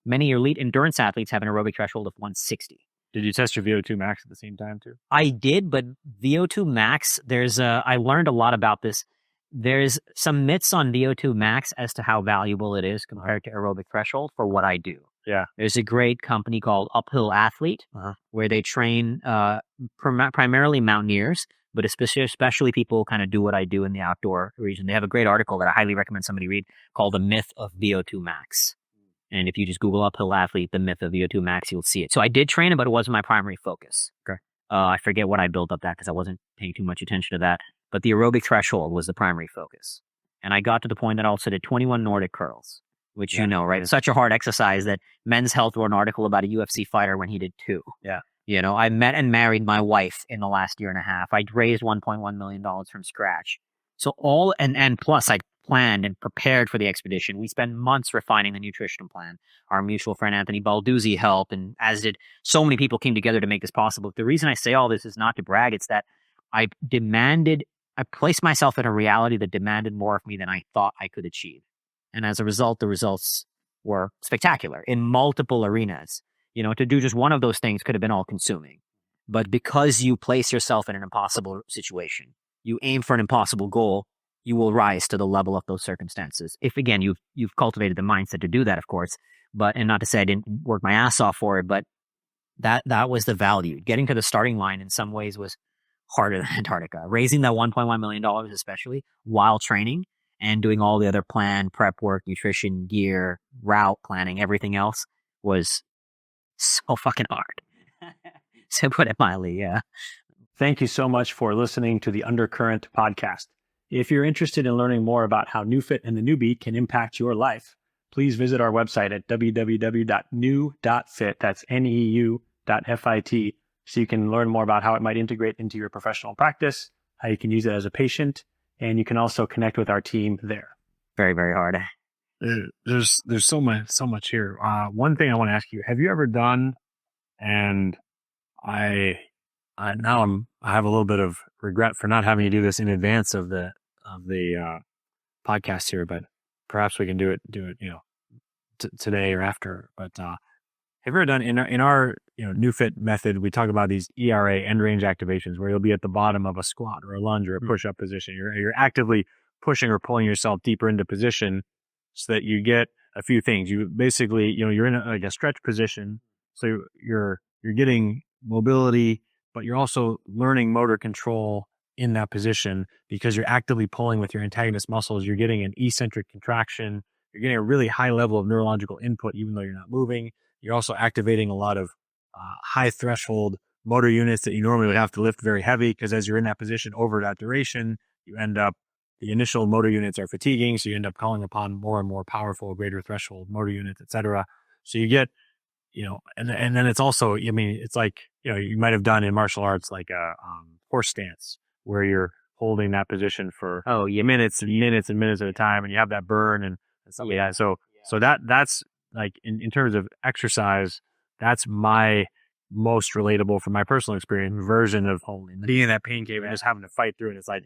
Many elite endurance athletes have an aerobic threshold of 160. Did you test your VO2 max at the same time too? I did, but VO2 max, I learned a lot about this. There's some myths on VO2 max as to how valuable it is compared to aerobic threshold for what I do. Yeah. There's a great company called Uphill Athlete where they train primarily mountaineers, but especially people kind of do what I do in the outdoor region. They have a great article that I highly recommend somebody read called The Myth of VO2 Max. And if you just Google Uphill Athlete, The Myth of VO2 Max, you'll see it. So I did train it, but it wasn't my primary focus. Okay. I forget what I built up that because I wasn't paying too much attention to that. But the aerobic threshold was the primary focus. And I got to the point that I also did 21 Nordic curls, which right? It's such a hard exercise that Men's Health wrote an article about a UFC fighter when he did 2. Yeah. You know, I met and married my wife in the last year and a half. I raised $1.1 million from scratch. So and plus I planned and prepared for the expedition. We spent months refining the nutrition plan. Our mutual friend Anthony Balduzzi helped, and as did so many people came together to make this possible. The reason I say all this is not to brag. It's that I placed myself in a reality that demanded more of me than I thought I could achieve. And as a result, the results were spectacular in multiple arenas. You know, to do just one of those things could have been all consuming. But because you place yourself in an impossible situation, you aim for an impossible goal, you will rise to the level of those circumstances. If again, you've cultivated the mindset to do that, of course, and not to say I didn't work my ass off for it, but that was the value. Getting to the starting line in some ways was harder than Antarctica. Raising that $1.1 million, especially while training and doing all the other plan, prep work, nutrition, gear, route planning, everything else was so fucking hard. To put it mildly, yeah. Thank you so much for listening to the Undercurrent podcast. If you're interested in learning more about how NeuFit and the newbie can impact your life, please visit our website at www.new.fit. That's NEU.FIT. So you can learn more about how it might integrate into your professional practice, how you can use it as a patient, and you can also connect with our team there. Very, very hard. There's so much here. One thing I want to ask you: have you ever done? And I have a little bit of regret for not having you do this in advance of the podcast here, but perhaps we can do it, you know, today or after. But have you ever done in our NeuFit method? We talk about these ERA end range activations where you'll be at the bottom of a squat or a lunge or a push up position. You're actively pushing or pulling yourself deeper into position so that you get a few things. You basically, you're in a stretch position, so you're getting mobility, but you're also learning motor control in that position because you're actively pulling with your antagonist muscles. You're getting an eccentric contraction. You're getting a really high level of neurological input, even though you're not moving. You're also activating a lot of high threshold motor units that you normally would have to lift very heavy because as you're in that position over that duration, the initial motor units are fatiguing. So you end up calling upon more and more powerful, greater threshold motor units, et cetera. So you get, and then it's also, it's like, you might have done in martial arts, like a horse stance where you're holding that position for minutes and minutes and minutes at a time. And you have that burn and stuff like that. So that's like in terms of exercise, that's my most relatable from my personal experience version of being in that pain cave and just having to fight through it. It's like,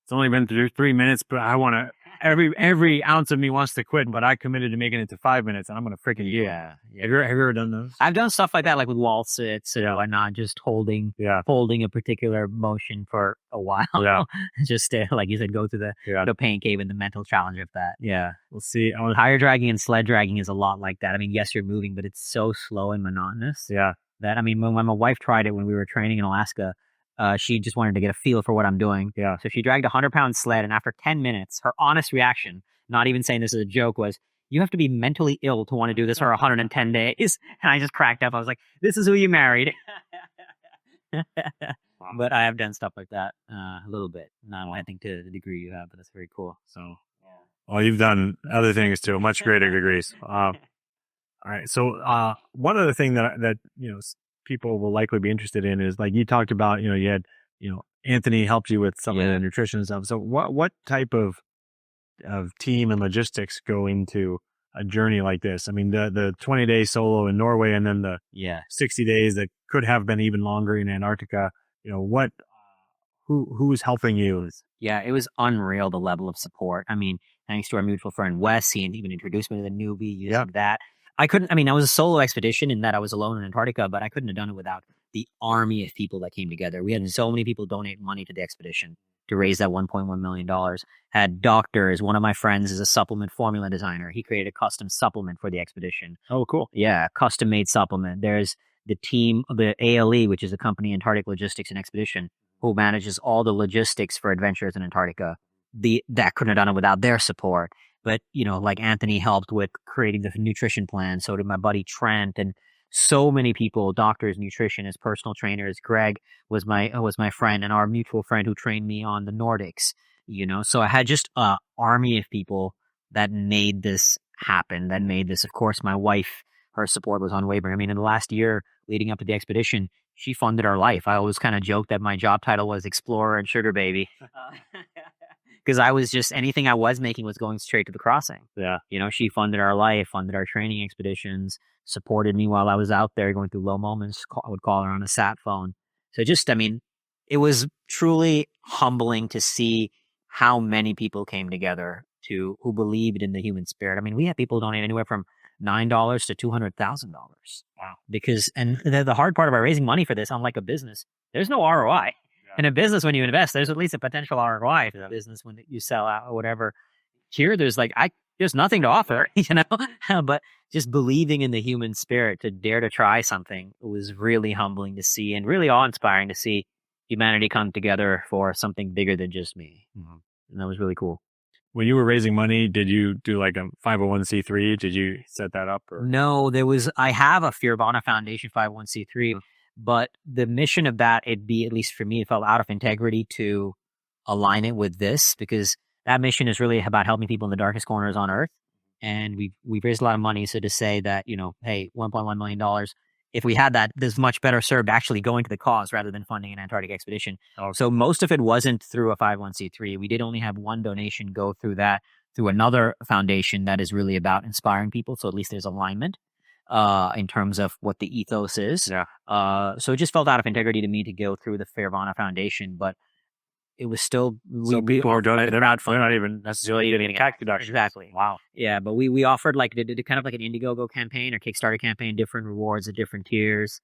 it's only been through 3 minutes, but I want to, every ounce of me wants to quit, but I committed to making it to 5 minutes and I'm going to freaking do it. Have you ever done those? I've done stuff like that, like with wall sits and whatnot, just holding a particular motion for a while. Yeah. Just to, like you said, go through the pain cave and the mental challenge of that. Yeah. We'll see. Tire dragging and sled dragging is a lot like that. I mean, yes, you're moving, but it's so slow and monotonous. Yeah. That, I mean, when my wife tried it when we were training in Alaska, she just wanted to get a feel for what I'm doing. Yeah. So she dragged a 100-pound sled, and after 10 minutes, her honest reaction, not even saying this as a joke, was, "You have to be mentally ill to want to do this for 110 days." And I just cracked up. I was like, "This is who you married." But I have done stuff like that a little bit. Not, I think, to the degree you have, but that's very cool. So, well, you've done other things to much greater degrees. All right. So, one other thing that people will likely be interested in is, like you talked about, you had, Anthony helped you with some of the nutrition and stuff. So what type of team and logistics go into a journey like this? I mean, the 20-day solo in Norway and then the 60 days that could have been even longer in Antarctica, who's helping you? Yeah, it was unreal, the level of support. I mean, thanks to our mutual friend Wes, he even introduced me to the newbie using that. I was a solo expedition in that I was alone in Antarctica, but I couldn't have done it without the army of people that came together. We had so many people donate money to the expedition to raise that $1.1 million. Had doctors. One of my friends is a supplement formula designer. He created a custom supplement for the expedition. Oh, cool. Yeah, custom made supplement. There's the team, the ALE, which is a company, Antarctic Logistics and Expedition, who manages all the logistics for adventures in Antarctica. That couldn't have done it without their support. But, like Anthony helped with creating the nutrition plan. So did my buddy Trent, and so many people, doctors, nutritionists, personal trainers. Greg was my friend and our mutual friend who trained me on the Nordics, So I had just an army of people that made this happen, that made this. Of course, my wife her support was unwavering. I mean, in the last year leading up to the expedition, she funded our life. I always kind of joke that my job title was explorer and sugar baby. Because I was just anything I was making was going straight to the crossing. Yeah. She funded our life, funded our training expeditions, supported me while I was out there going through low moments. I would call her on a sat phone. So it was truly humbling to see how many people came together who believed in the human spirit. I mean, we had people donate anywhere from $9 to $200,000. Wow. And the hard part about raising money for this, unlike a business, there's no ROI. In a business, when you invest, there's at least a potential ROI for the business when you sell out or whatever. Here, there's nothing to offer, but just believing in the human spirit to dare to try something was really humbling to see and really awe-inspiring to see humanity come together for something bigger than just me. Mm-hmm. And that was really cool. When you were raising money, did you do like a 501c3? Did you set that up? Or? No, I have a Fearvana Foundation 501c3, but the mission of that, it'd be, at least for me, it felt out of integrity to align it with this, because that mission is really about helping people in the darkest corners on Earth. And we've raised a lot of money. So to say that, hey, $1.1 million, if we had that, there's much better served actually going to the cause rather than funding an Antarctic expedition. Okay. So most of it wasn't through a 501c3. We did only have one donation go through another foundation that is really about inspiring people. So at least there's alignment in terms of what the ethos is. Yeah. So it just felt out of integrity to me to go through the Fearvana Foundation, but it was still people are donating. They're not even necessarily getting tax deductions. Exactly. Wow. Yeah, but we offered did kind of like an Indiegogo campaign or Kickstarter campaign, different rewards at different tiers.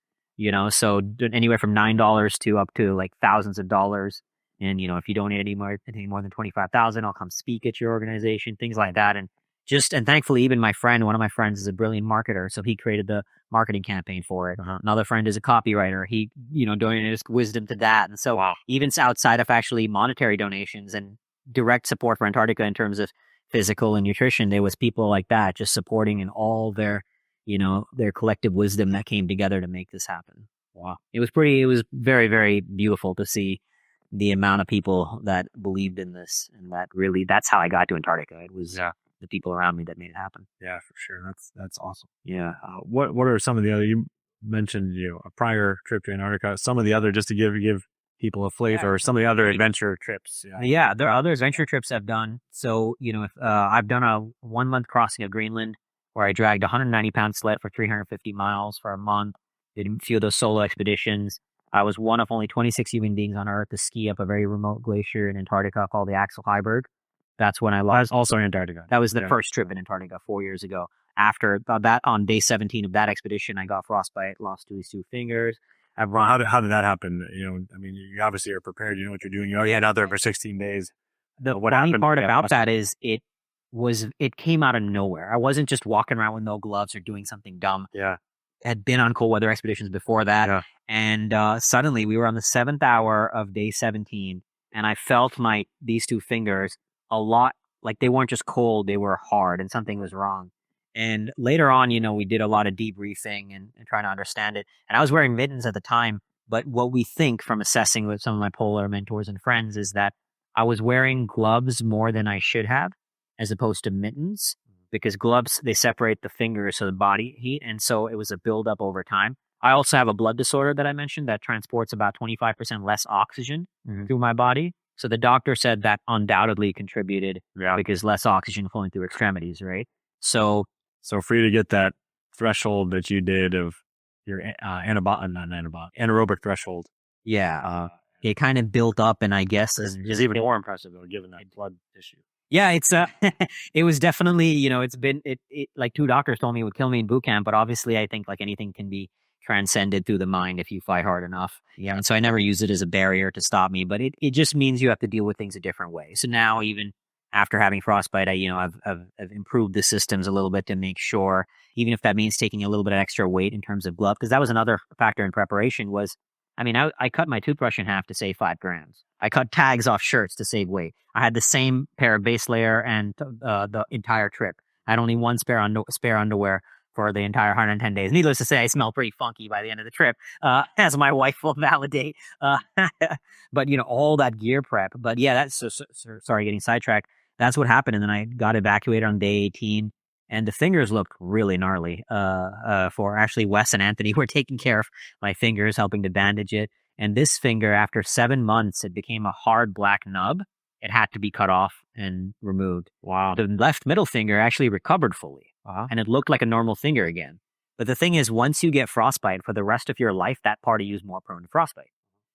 So anywhere from $9 to up to like thousands of dollars. And if you donate anything more than $25,000, I'll come speak at your organization, things like that. And thankfully, even one of my friends is a brilliant marketer, so he created the marketing campaign for it. Uh-huh. Another friend is a copywriter. He, donated his wisdom to that. And so even outside of actually monetary donations and direct support for Antarctica in terms of physical and nutrition, there was people like that just supporting in all their collective wisdom that came together to make this happen. Wow. It was very, very beautiful to see the amount of people that believed in this, and that's how I got to Antarctica. It was the people around me that made it happen. Yeah, for sure. That's awesome. Yeah. What are some of the other, you mentioned, a prior trip to Antarctica, some of the other, just to give people a flavor, or some of the other adventure trips. Yeah, there are other adventure trips I've done. So, I've done a 1 month crossing of Greenland where I dragged a 190-pound sled for 350 miles for a month. Did a few of those solo expeditions. I was one of only 26 human beings on Earth to ski up a very remote glacier in Antarctica called the Axel Heiberg. That's when I lost. Also in Antarctica. That was the first trip in Antarctica 4 years ago. After that, on day 17 of that expedition, I got frostbite, lost these two fingers. How did that happen? I mean, you obviously are prepared. You know what you're doing. You already had out there for 16 days. The funny part about that is it came out of nowhere. I wasn't just walking around with no gloves or doing something dumb. Yeah. Had been on cold weather expeditions before that. Yeah. And suddenly we were on the 7th hour of day 17, and I felt these two fingers a lot like they weren't just cold, they were hard, and something was wrong. And later on, we did a lot of debriefing and trying to understand it. And I was wearing mittens at the time, but what we think from assessing with some of my polar mentors and friends is that I was wearing gloves more than I should have, as opposed to mittens, because gloves, they separate the fingers so the body heat. And so it was a buildup over time. I also have a blood disorder that I mentioned that transports about 25% less oxygen through my body. So the doctor said that undoubtedly contributed because less oxygen flowing through extremities, right? So for you to get that threshold that you did of your anaerobic threshold. Yeah. It kind of built up, and I guess is even more impressive though, given that blood tissue. Yeah, it's it was definitely, it's been like two doctors told me it would kill me in boot camp, but obviously I think like anything can be transcended through the mind if you fight hard enough. Yeah. And so I never use it as a barrier to stop me, but it just means you have to deal with things a different way. So now, even after having frostbite, I've improved the systems a little bit to make sure, even if that means taking a little bit of extra weight in terms of glove, because that was another factor in preparation was, I cut my toothbrush in half to save 5 grams. I cut tags off shirts to save weight. I had the same pair of base layer and the entire trip. I had only one spare underwear for the entire 110 days. Needless to say, I smelled pretty funky by the end of the trip, as my wife will validate. But, all that gear prep. But yeah, sorry, getting sidetracked. That's what happened. And then I got evacuated on day 18. And the fingers looked really gnarly. For actually Wes and Anthony were taking care of my fingers, helping to bandage it. And this finger, after 7 months, it became a hard black nub. It had to be cut off and removed. Wow. The left middle finger actually recovered fully, and it looked like a normal finger again. But the thing is, once you get frostbite for the rest of your life, that part of you is more prone to frostbite.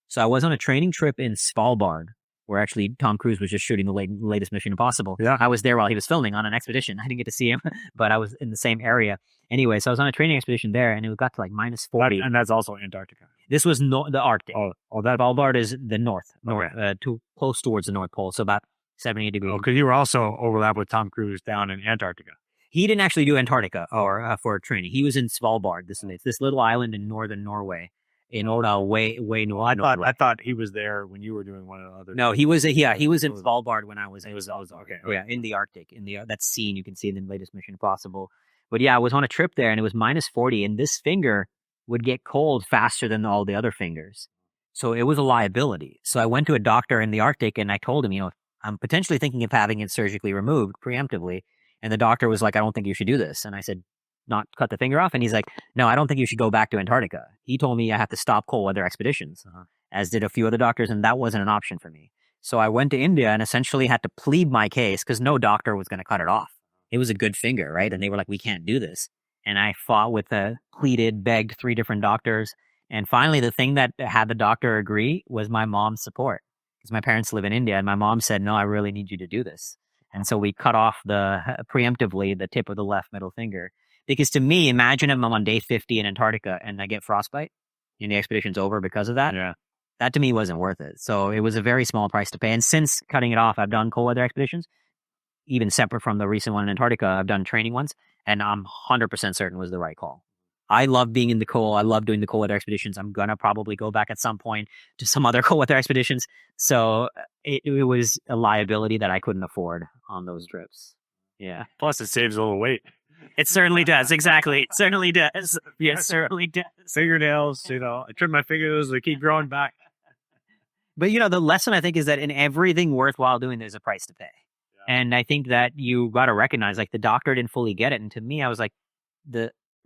So I was on a training trip in Svalbard, where actually Tom Cruise was just shooting the latest Mission Impossible. Yeah. I was there while he was filming on an expedition. I didn't get to see him, but I was in the same area. Anyway, so I was on a training expedition there, and it got to like minus 40. And that's also Antarctica. This was the Arctic. That Svalbard is the north, Okay. too close towards the North Pole, so about 78 degrees. Because you were also overlapped with Tom Cruise down in Antarctica. He didn't actually do Antarctica or for training. He was in Svalbard, this little island in northern Norway, in way north. I thought he was there when you were doing one of the other. No, he was in Svalbard when I was. It was okay. Oh yeah, in the Arctic, that scene you can see in the latest Mission Impossible. But yeah, I was on a trip there, and it was minus 40, and this finger would get cold faster than all the other fingers, so it was a liability. So I went to a doctor in the Arctic, and I told him, I'm potentially thinking of having it surgically removed preemptively. And the doctor was like, I don't think you should do this. And I said, not cut the finger off? And he's like, no, I don't think you should go back to Antarctica. He told me I have to stop cold weather expeditions, as did a few other doctors, and that wasn't an option for me. So I went to India and essentially had to plead my case because no doctor was going to cut it off. It was a good finger, right? And they were like, we can't do this. And I fought with pleaded, begged 3 different doctors. And finally, the thing that had the doctor agree was my mom's support, because my parents live in India, and my mom said, no, I really need you to do this. And so we cut off preemptively the tip of the left middle finger. Because to me, imagine if I'm on day 50 in Antarctica and I get frostbite and the expedition's over because of that. Yeah. That to me wasn't worth it. So it was a very small price to pay. And since cutting it off, I've done cold weather expeditions, even separate from the recent one in Antarctica. I've done training ones, and I'm 100% certain it was the right call. I love being in the cold. I love doing the cold weather expeditions. I'm going to probably go back at some point to some other cold weather expeditions. So it was a liability that I couldn't afford on those trips. Yeah. Plus, it saves a little weight. It certainly does. Exactly. It certainly does. Yes, certainly does. Fingernails, I trim my fingers, they keep growing back. But, the lesson I think is that in everything worthwhile doing, there's a price to pay. Yeah. And I think that you got to recognize, like, the doctor didn't fully get it. And to me, I was like,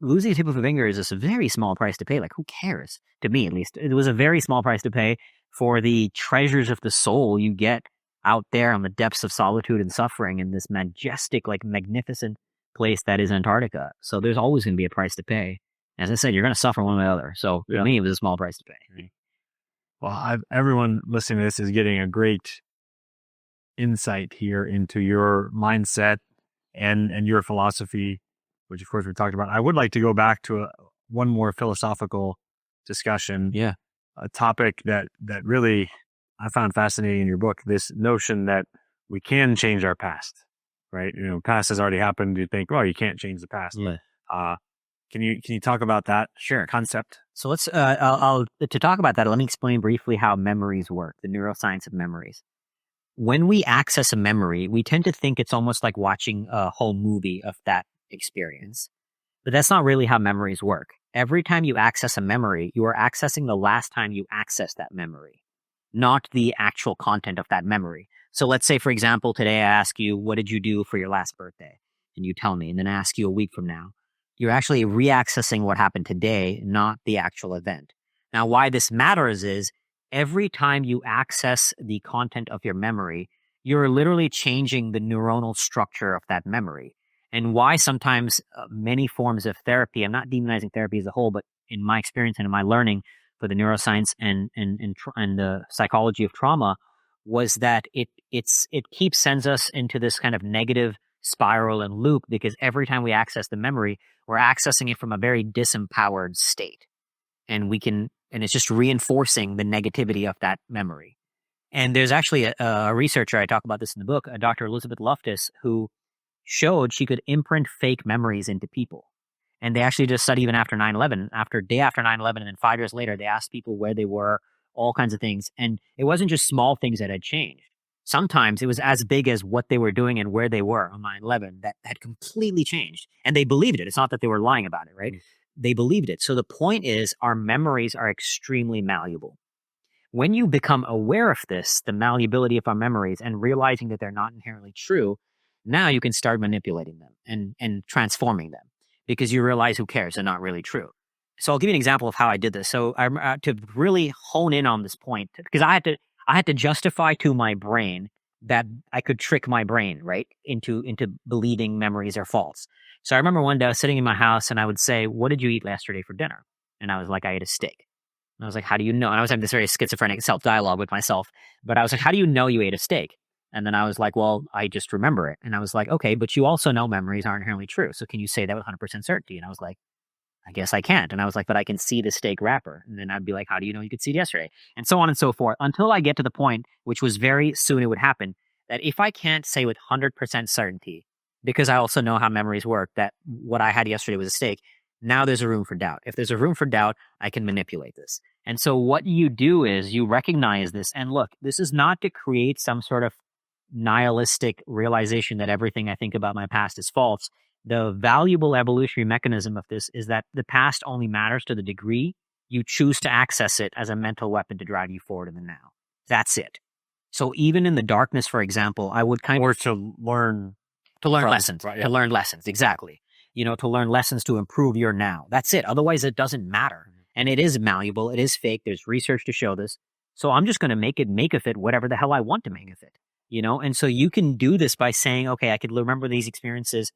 losing a tip of a finger is just a very small price to pay. Like, who cares? To me, at least, it was a very small price to pay for the treasures of the soul you get out there on the depths of solitude and suffering in this majestic, like, magnificent place that is Antarctica. So there's always going to be a price to pay. As I said, you're going to suffer one way or the other. So for me, it was a small price to pay. Well, everyone listening to this is getting a great insight here into your mindset and your philosophy, which of course we talked about. I would like to go back to one more philosophical discussion. Yeah. A topic that really I found fascinating in your book, this notion that we can change our past, right? Past has already happened. You think, well, you can't change the past. Yeah. Can you talk about that Sure. concept? So let's, to talk about that, let me explain briefly how memories work, the neuroscience of memories. When we access a memory, we tend to think it's almost like watching a whole movie of that experience. But that's not really how memories work. Every time you access a memory, you are accessing the last time you accessed that memory, not the actual content of that memory. So let's say, for example, today I ask you, what did you do for your last birthday? And you tell me, and then I ask you a week from now. You're actually reaccessing what happened today, not the actual event. Now, why this matters is every time you access the content of your memory, you're literally changing the neuronal structure of that memory. And why sometimes many forms of therapy, I'm not demonizing therapy as a whole, but in my experience and in my learning for the neuroscience and the psychology of trauma, was that it sends us into this kind of negative spiral and loop, because every time we access the memory, we're accessing it from a very disempowered state. And it's just reinforcing the negativity of that memory. And there's actually a researcher, I talk about this in the book, Dr. Elizabeth Loftus, who showed she could imprint fake memories into people. And they actually just studied even after 9/11, day after 9/11, and then 5 years later, they asked people where they were, all kinds of things. And it wasn't just small things that had changed. Sometimes it was as big as what they were doing and where they were on 9/11 that had completely changed. And they believed it. It's not that they were lying about it, right? Mm-hmm. They believed it. So the point is, our memories are extremely malleable. When you become aware of this, the malleability of our memories, and realizing that they're not inherently true, Now you can start manipulating them and transforming them because you realize who cares, they're not really true. So I'll give you an example of how I did this. So to really hone in on this point, because I had to justify to my brain that I could trick my brain, right, into believing memories are false. So I remember one day I was sitting in my house and I would say, "What did you eat yesterday for dinner?" And I was like, "I ate a steak." And I was like, "How do you know?" And I was having this very schizophrenic self dialogue with myself. But I was like, "How do you know you ate a steak?" And then I was like, "Well, I just remember it." And I was like, "Okay, but you also know memories aren't inherently true. So can you say that with 100% certainty?" And I was like, "I guess I can't." And I was like, "But I can see the steak wrapper." And then I'd be like, "How do you know you could see it yesterday?" And so on and so forth until I get to the point, which was very soon it would happen, that if I can't say with 100% certainty, because I also know how memories work, that what I had yesterday was a steak, now there's a room for doubt. If there's a room for doubt, I can manipulate this. And so what you do is you recognize this. And look, this is not to create some sort of nihilistic realization that everything I think about my past is false. The valuable evolutionary mechanism of this is that the past only matters to the degree you choose to access it as a mental weapon to drive you forward in the now. That's it. So even in the darkness, for example, I would kind of Or to learn lessons, right, yeah. to learn lessons, exactly. To learn lessons to improve your now. That's it. Otherwise, it doesn't matter. And it is malleable. It is fake. There's research to show this. So I'm just going to make of it whatever the hell I want to make of it. And so you can do this by saying, okay, I could remember these experiences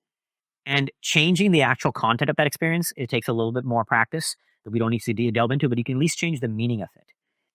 and changing the actual content of that experience. It takes a little bit more practice that we don't need to delve into, but you can at least change the meaning of it.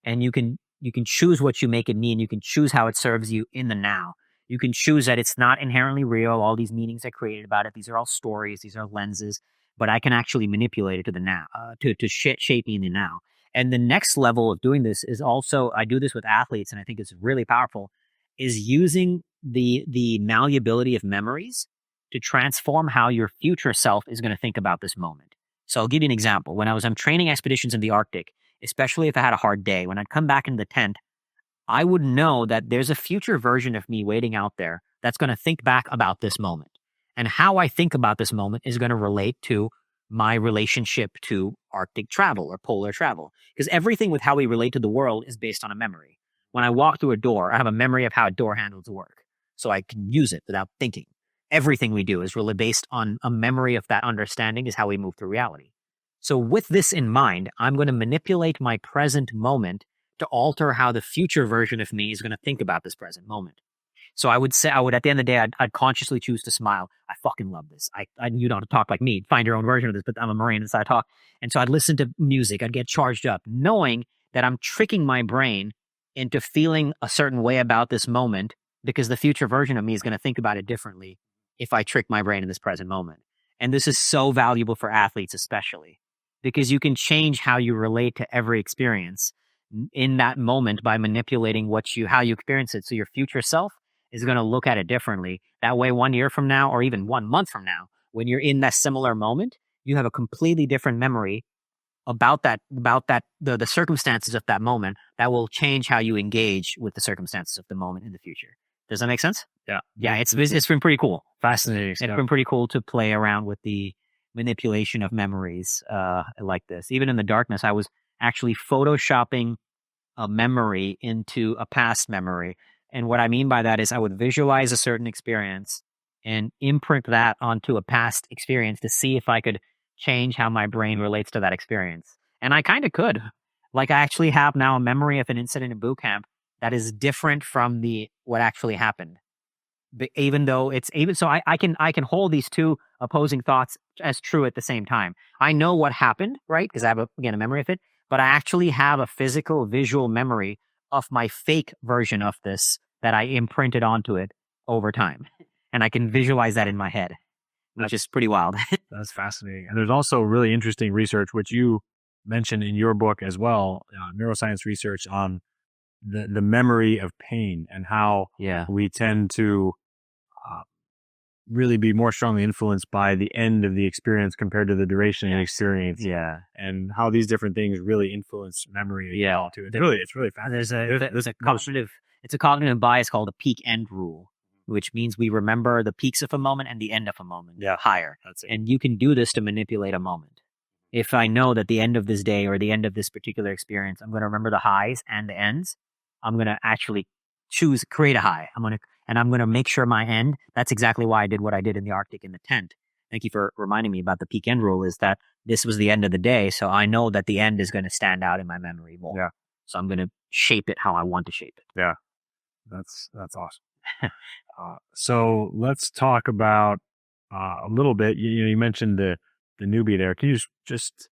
And you can choose what you make it mean. You can choose how it serves you in the now. You can choose that it's not inherently real. All these meanings I created about it, these are all stories, these are lenses, but I can actually manipulate it to the now, to shape me in the now. And the next level of doing this is also, I do this with athletes, and I think it's really powerful, is using the malleability of memories to transform how your future self is going to think about this moment. So I'll give you an example. When I'm training expeditions in the Arctic, especially if I had a hard day, when I'd come back into the tent, I would know that there's a future version of me waiting out there that's going to think back about this moment. And how I think about this moment is going to relate to my relationship to Arctic travel or polar travel. Because everything with how we relate to the world is based on a memory. When I walk through a door, I have a memory of how door handles work. So I can use it without thinking. Everything we do is really based on a memory of that understanding is how we move through reality. So with this in mind, I'm going to manipulate my present moment to alter how the future version of me is going to think about this present moment. So I would say, at the end of the day, I'd consciously choose to smile. I fucking love this. You don't have to talk like me, find your own version of this, but I'm a Marine and so I talk. And so I'd listen to music. I'd get charged up knowing that I'm tricking my brain into feeling a certain way about this moment because the future version of me is going to think about it differently if I trick my brain in this present moment. And this is so valuable for athletes, especially because you can change how you relate to every experience in that moment by manipulating how you experience it. So your future self is going to look at it differently. That way, 1 year from now, or even 1 month from now, when you're in that similar moment, you have a completely different memory about the circumstances of that moment that will change how you engage with the circumstances of the moment in the future. Does that make sense? Yeah. Yeah, it's been pretty cool. Fascinating It's stuff. been pretty cool to play around with the manipulation of memories like this. Even in the darkness, I was actually photoshopping a memory into a past memory. And what I mean by that is I would visualize a certain experience and imprint that onto a past experience to see if I could change how my brain relates to that experience. And I kind of could. Like I actually have now a memory of an incident in boot camp that is different from the what actually happened. But even though it's even so I can hold these two opposing thoughts as true at the same time. I know what happened, right? Because I have a memory of it, but I actually have a physical visual memory of my fake version of this that I imprinted onto it over time. And I can visualize that in my head, which is pretty wild. That's fascinating. And there's also really interesting research, which you mentioned in your book as well, neuroscience research on the memory of pain and how Yeah. we tend to uh, really be more strongly influenced by the end of the experience compared to the duration of the experience. Yeah. And how these different things really influence memory as Yeah. well too. It's really fascinating. There's a cognitive bias called the peak end rule, which means we remember the peaks of a moment and the end of a moment higher. That's it. And you can do this to manipulate a moment. If I know that the end of this day or the end of this particular experience, I'm going to remember the highs and the ends. I'm going to actually create a high. and I'm going to make sure my end. That's exactly why I did what I did in the Arctic in the tent. Thank you for reminding me about the peak end rule. Is that this was the end of the day, so I know that the end is going to stand out in my memory more. Yeah. So I'm going to shape it how I want to shape it. Yeah. That's awesome. So let's talk about a little bit. You mentioned the newbie there. Can you just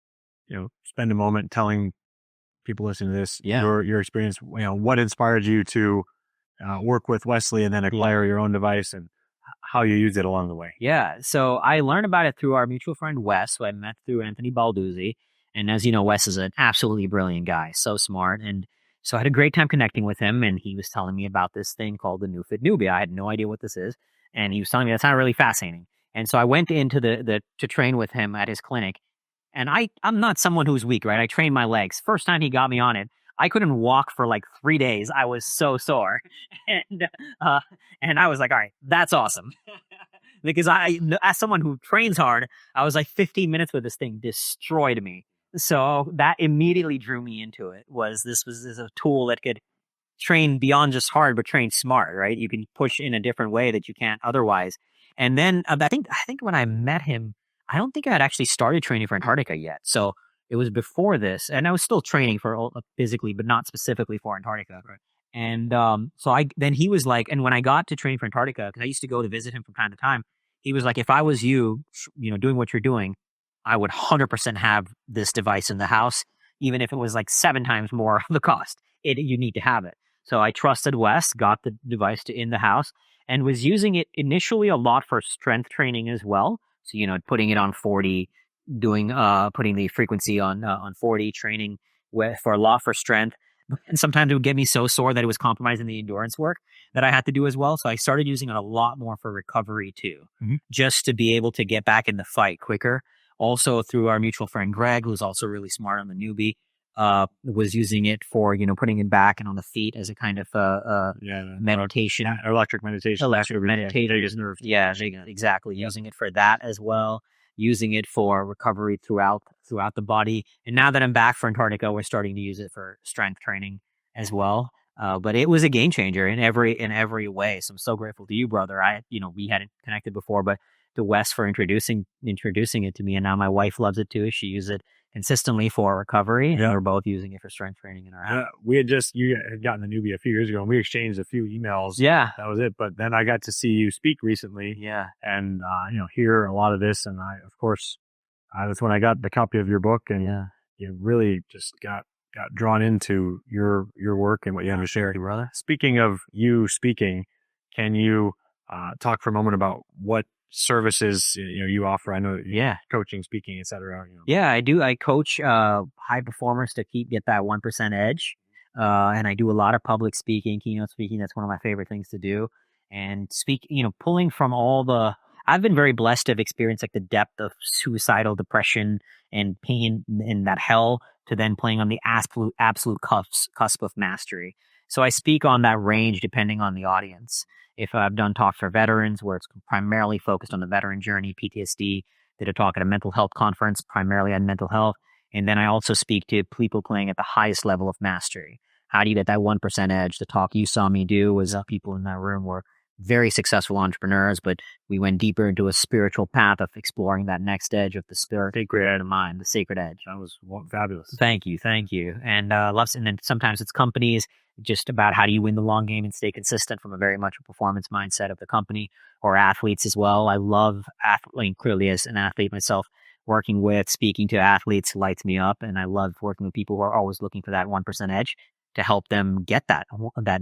spend a moment telling people listening to this your experience? What inspired you to work with Wesley and then acquire your own device, and how you used it along the way? Yeah. So I learned about it through our mutual friend Wes, who I met through Anthony Balduzzi. And as you know, Wes is an absolutely brilliant guy, so smart. And so I had a great time connecting with him. And he was telling me about this thing called the NeuFit Newbie. I had no idea what this is. And he was telling me that sounded really fascinating. And so I went into to train with him at his clinic. And I'm not someone who's weak, right? I train my legs. First time he got me on it, I couldn't walk for like 3 days. I was so sore. And and I was like, all right, that's awesome. Because as someone who trains hard, I was like 15 minutes with this thing destroyed me. So that immediately drew me into it. This was a tool that could train beyond just hard, but train smart, right? You can push in a different way that you can't otherwise. And then I think when I met him, I don't think I had actually started training for Antarctica yet. So it was before this, and I was still training for physically, but not specifically for Antarctica. Right. And so then he was like, and when I got to train for Antarctica, because I used to go to visit him from time to time, he was like, if I was you, doing what you're doing, I would 100% have this device in the house, even if it was like 7 times more of the cost. You need to have it. So I trusted Wes, got the device in the house, and was using it initially a lot for strength training as well. So putting it on 40, putting the frequency on 40, training for a lot for strength. And sometimes it would get me so sore that it was compromising the endurance work that I had to do as well. So I started using it a lot more for recovery too, just to be able to get back in the fight quicker. Also through our mutual friend Greg, who's also really smart on the newbie, was using it for putting it back and on the feet as a kind of meditation, electric meditation, nerve. Yeah, exactly. Yep. Using it for that as well. Using it for recovery throughout the body. And now that I'm back for Antarctica, we're starting to use it for strength training as well. But it was a game changer in every way. So I'm so grateful to you, brother. We hadn't connected before, but to Wes for introducing it to me, and now my wife loves it too. She uses it consistently for recovery, and we're both using it for strength training in our house. You had gotten the newbie a few years ago, and we exchanged a few emails. Yeah, that was it. But then I got to see you speak recently. Yeah, and hear a lot of this, and that's when I got the copy of your book, and you really just got drawn into your work and what you have to share, brother. Speaking of you speaking, can you talk for a moment about what services you offer? I know coaching, speaking, etc. Yeah, I do. I coach high performers to get that 1% edge, and I do a lot of public speaking, keynote speaking. That's one of my favorite things to do. And pulling from all the. I've been very blessed to have experienced like the depth of suicidal depression and pain and that hell, to then playing on the absolute cusp of mastery. So I speak on that range depending on the audience. If I've done talks for veterans where it's primarily focused on the veteran journey, PTSD, did a talk at a mental health conference primarily on mental health. And then I also speak to people playing at the highest level of mastery. How do you get that 1% edge? The talk you saw me do was people in that room were very successful entrepreneurs, but we went deeper into a spiritual path of exploring that next edge of the spirit, sacred of mind, the sacred edge. That was fabulous. Thank you. And and then sometimes it's companies, just about how do you win the long game and stay consistent from a very much a performance mindset of the company, or athletes as well. I love clearly as an athlete myself, working with, speaking to athletes lights me up, and I love working with people who are always looking for that 1% edge to help them get that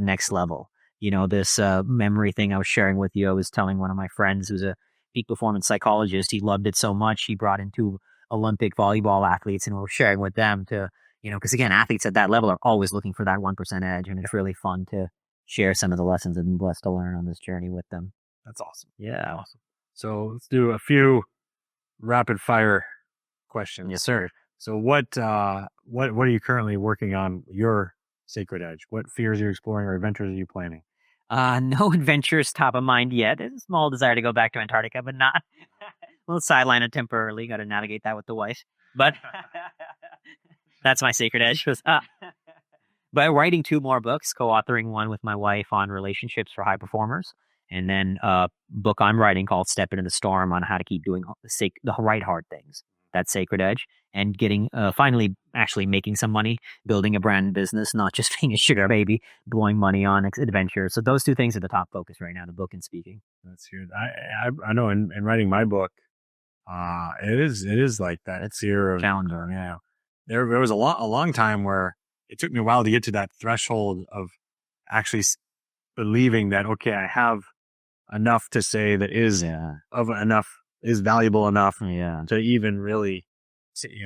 next level. This memory thing I was sharing with you, I was telling one of my friends who's a peak performance psychologist, he loved it so much, he brought in 2 Olympic volleyball athletes, and we're sharing with them to, because again, athletes at that level are always looking for that 1% edge, and it's really fun to share some of the lessons I've been blessed to learn on this journey with them. That's awesome. Yeah. Awesome. So let's do a few rapid fire questions. Yes, sir. So what are you currently working on your sacred edge? What fears are you exploring, or adventures are you planning? No adventures top of mind yet. There's a small desire to go back to Antarctica, but not. We'll sideline it temporarily. Got to navigate that with the wife. But that's my sacred edge. But writing 2 more books, co-authoring one with my wife on relationships for high performers, and then a book I'm writing called Step Into the Storm on how to keep doing the right hard things. That sacred edge, and getting finally actually making some money, building a brand business, not just being a sugar baby, blowing money on adventure. So those 2 things are the top focus right now: the book and speaking. That's good. I know in writing my book, it is like that. It's fear of Challenger. Yeah. There was a long time where it took me a while to get to that threshold of actually believing that, okay, I have enough to say that is valuable enough to even really,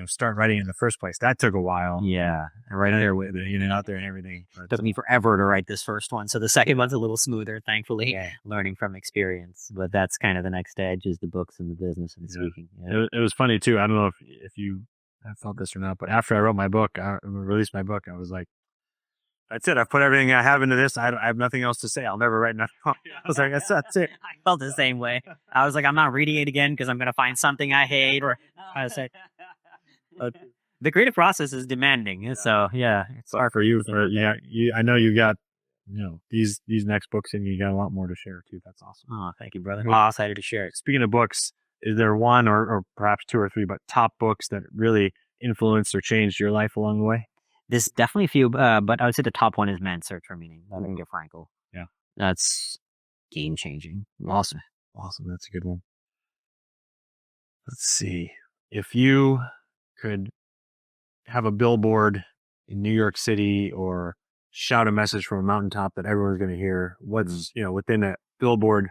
start writing in the first place. That took a while. Yeah. Right there with it, out there and everything. It took me forever to write this first one. So the second one's a little smoother, thankfully, learning from experience. But that's kind of the next edge, is the books and the business and the speaking. Yeah. It was funny too. I don't know if you have felt this or not, but after I wrote my book, I released my book, I was like, that's it. I've put everything I have into this. I have nothing else to say. I'll never write nothing. I was like, that's it. I felt the same way. I was like, I'm not reading it again because I'm going to find something I hate. Or I said, the creative process is demanding. So yeah, it's hard for you. I know you got these next books, and you got a lot more to share too. That's awesome. Oh, thank you, brother. I'm excited to share it. Speaking of books, is there one or perhaps 2 or 3, but top books that really influenced or changed your life along the way? There's definitely a few, but I would say the top one is Man's Search for Meaning by Viktor Frankl. Yeah. That's game changing. Awesome. That's a good one. Let's see. If you could have a billboard in New York City or shout a message from a mountaintop that everyone's going to hear, what's, within a billboard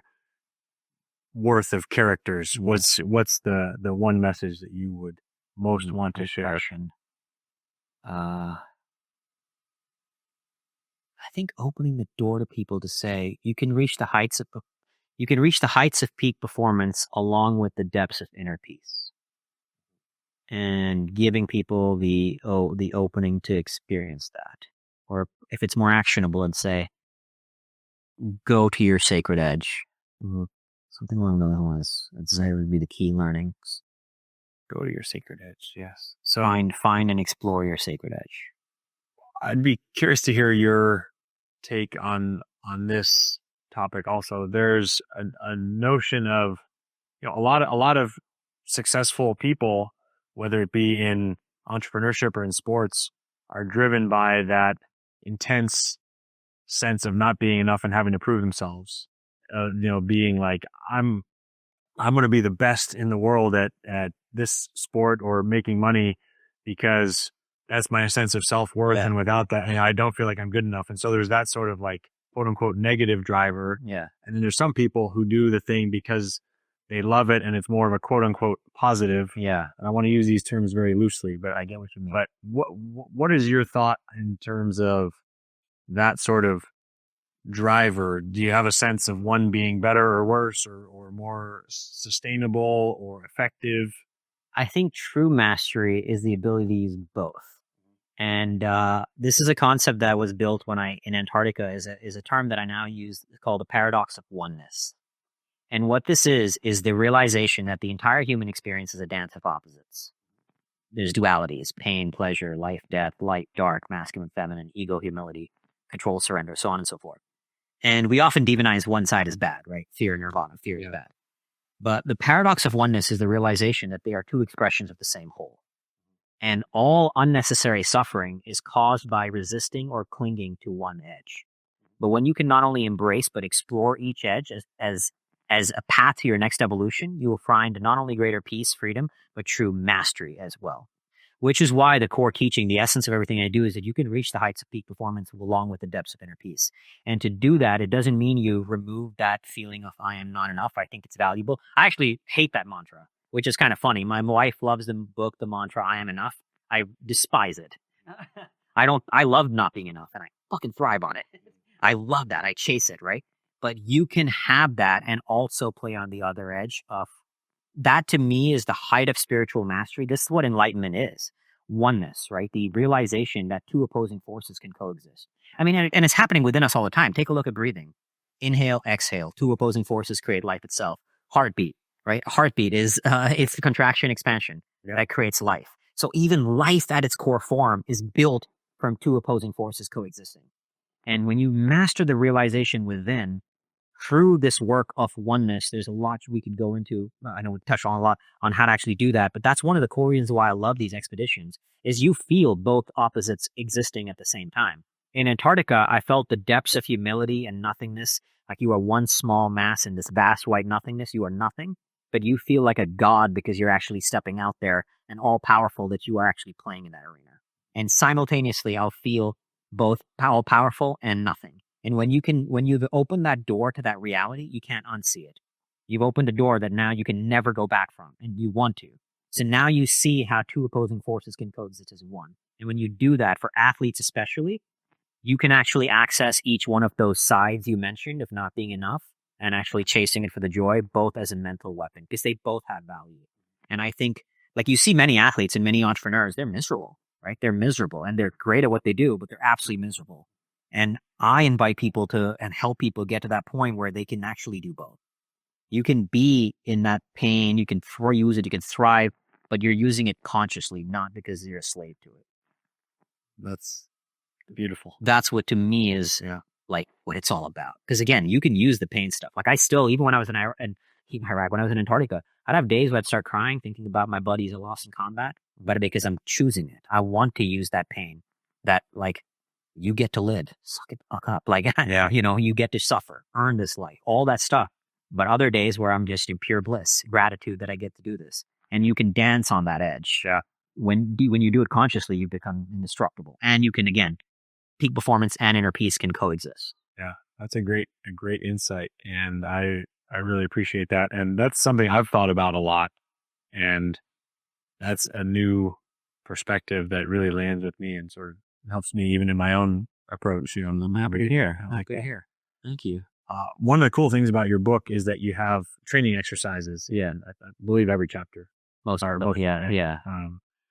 worth of characters, what's the one message that you would most want to share? I think opening the door to people to say you can reach the heights of peak performance along with the depths of inner peace, and giving people the opening to experience that. Or if it's more actionable, and say, go to your sacred edge. Something along those lines. That would be the key learnings. Go to your sacred edge. Yes. So find and explore your sacred edge. I'd be curious to hear your take on this topic. Also, there's a notion of, a lot of successful people, whether it be in entrepreneurship or in sports, are driven by that intense sense of not being enough and having to prove themselves. Being like, I'm going to be the best in the world at this sport or making money, because that's my sense of self-worth. Yeah. And without that, I don't feel like I'm good enough. And so there's that sort of like, quote unquote, negative driver. Yeah. And then there's some people who do the thing because they love it, and it's more of a quote unquote positive. Yeah. And I want to use these terms very loosely, but I get what you mean. But what is your thought in terms of that sort of driver? Do you have a sense of one being better or worse, or more sustainable or effective? I think true mastery is the ability to use both. And this is a concept that was built when in Antarctica is a term that I now use called the paradox of oneness. And what this is the realization that the entire human experience is a dance of opposites. There's dualities: pain, pleasure, life, death, light, dark, masculine, feminine, ego, humility, control, surrender, so on and so forth. And we often demonize one side as bad, right? Fear, nirvana, fear is bad. But the paradox of oneness is the realization that they are 2 expressions of the same whole. And all unnecessary suffering is caused by resisting or clinging to one edge. But when you can not only embrace but explore each edge as a path to your next evolution, you will find not only greater peace, freedom, but true mastery as well. Which is why the core teaching, the essence of everything I do, is that you can reach the heights of peak performance along with the depths of inner peace. And to do that, it doesn't mean you remove that feeling of I am not enough. I think it's valuable. I actually hate that mantra, which is kind of funny. My wife loves the book, the mantra, I am enough. I despise it. I love not being enough, and I fucking thrive on it. I love that. I chase it, right? But you can have that and also play on the other edge of that. To me is the height of spiritual mastery. This is what enlightenment is. Oneness, right? The realization that 2 opposing forces can coexist. I mean, and it's happening within us all the time. Take a look at breathing. Inhale, exhale. 2 opposing forces create life itself. Heartbeat, right? Heartbeat is it's the contraction, expansion that creates life. So even life at its core form is built from two opposing forces coexisting. And when you master the realization within, through this work of oneness, there's a lot we could go into. I know we touched on a lot on how to actually do that, but that's one of the core reasons why I love these expeditions is you feel both opposites existing at the same time. In Antarctica, I felt the depths of humility and nothingness, like you are one small mass in this vast white nothingness. You are nothing, but you feel like a god because you're actually stepping out there and all powerful that you are actually playing in that arena. And simultaneously, I'll feel both all powerful and nothing. And when you've opened that door to that reality, you can't unsee it. You've opened a door that now you can never go back from, and you want to. So now you see how two opposing forces can coexist as one. And when you do that, for athletes especially, you can actually access each one of those sides you mentioned of not being enough and actually chasing it for the joy, both as a mental weapon, because they both have value. And I think, like you see many athletes and many entrepreneurs, they're miserable, right? They're miserable and they're great at what they do, but they're absolutely miserable. And I invite people to and help people get to that point where they can actually do both. You can be in that pain, you can use it, you can thrive, but you're using it consciously, not because you're a slave to it. That's beautiful. That's what to me is like what it's all about. Because again, you can use the pain stuff. Like I still, even when I was in Iraq, when I was in Antarctica, I'd have days where I'd start crying, thinking about my buddies I lost in combat, but because I'm choosing it. I want to use that pain, that like, you get to live, suck it up. Like, you get to suffer, earn this life, all that stuff. But other days where I'm just in pure bliss, gratitude that I get to do this. And you can dance on that edge. When you do it consciously, you become indestructible. And you can, again, peak performance and inner peace can coexist. Yeah, that's a great insight. And I really appreciate that. And that's something I've thought about a lot. And that's a new perspective that really lands with me and sort of helps me even in my own approach. I'm happy to hear. Happy to hear. Thank you. One of the cool things about your book is that you have training exercises. Yeah, I believe every chapter. Most are. Oh, yeah.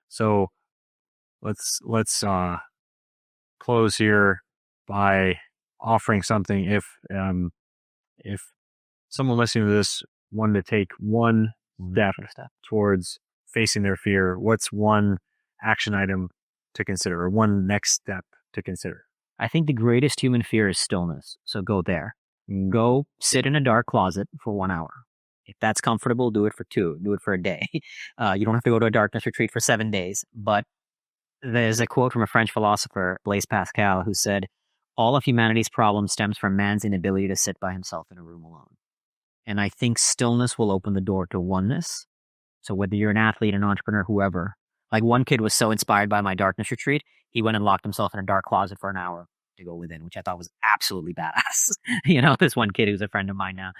So let's close here by offering something. If someone listening to this wanted to take one step towards facing their fear, what's one action item to consider or one next step to consider? I think the greatest human fear is stillness. So go there. Go sit in a dark closet for 1 hour. If that's comfortable, do it for 2. Do it for a day. You don't have to go to a darkness retreat for 7 days. But there's a quote from a French philosopher, Blaise Pascal, who said, all of humanity's problem stems from man's inability to sit by himself in a room alone. And I think stillness will open the door to oneness. So whether you're an athlete, an entrepreneur, whoever, like one kid was so inspired by my darkness retreat, he went and locked himself in a dark closet for an hour to go within, which I thought was absolutely badass. This one kid who's a friend of mine now.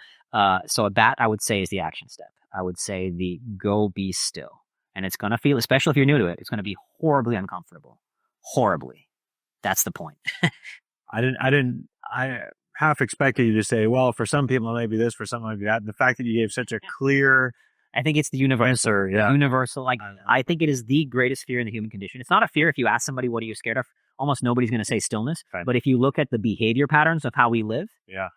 So that I would say is the action step. I would say the go be still. And it's going to feel, especially if you're new to it, it's going to be horribly uncomfortable. Horribly. That's the point. I half expected you to say, well, for some people it might be this, for some it might be that. The fact that you gave such a clear, I think it's the universal. Answer, yeah. Universal. Like I think it is the greatest fear in the human condition. It's not a fear. If you ask somebody, what are you scared of? Almost nobody's going to say stillness. Right. But if you look at the behavior patterns of how we live,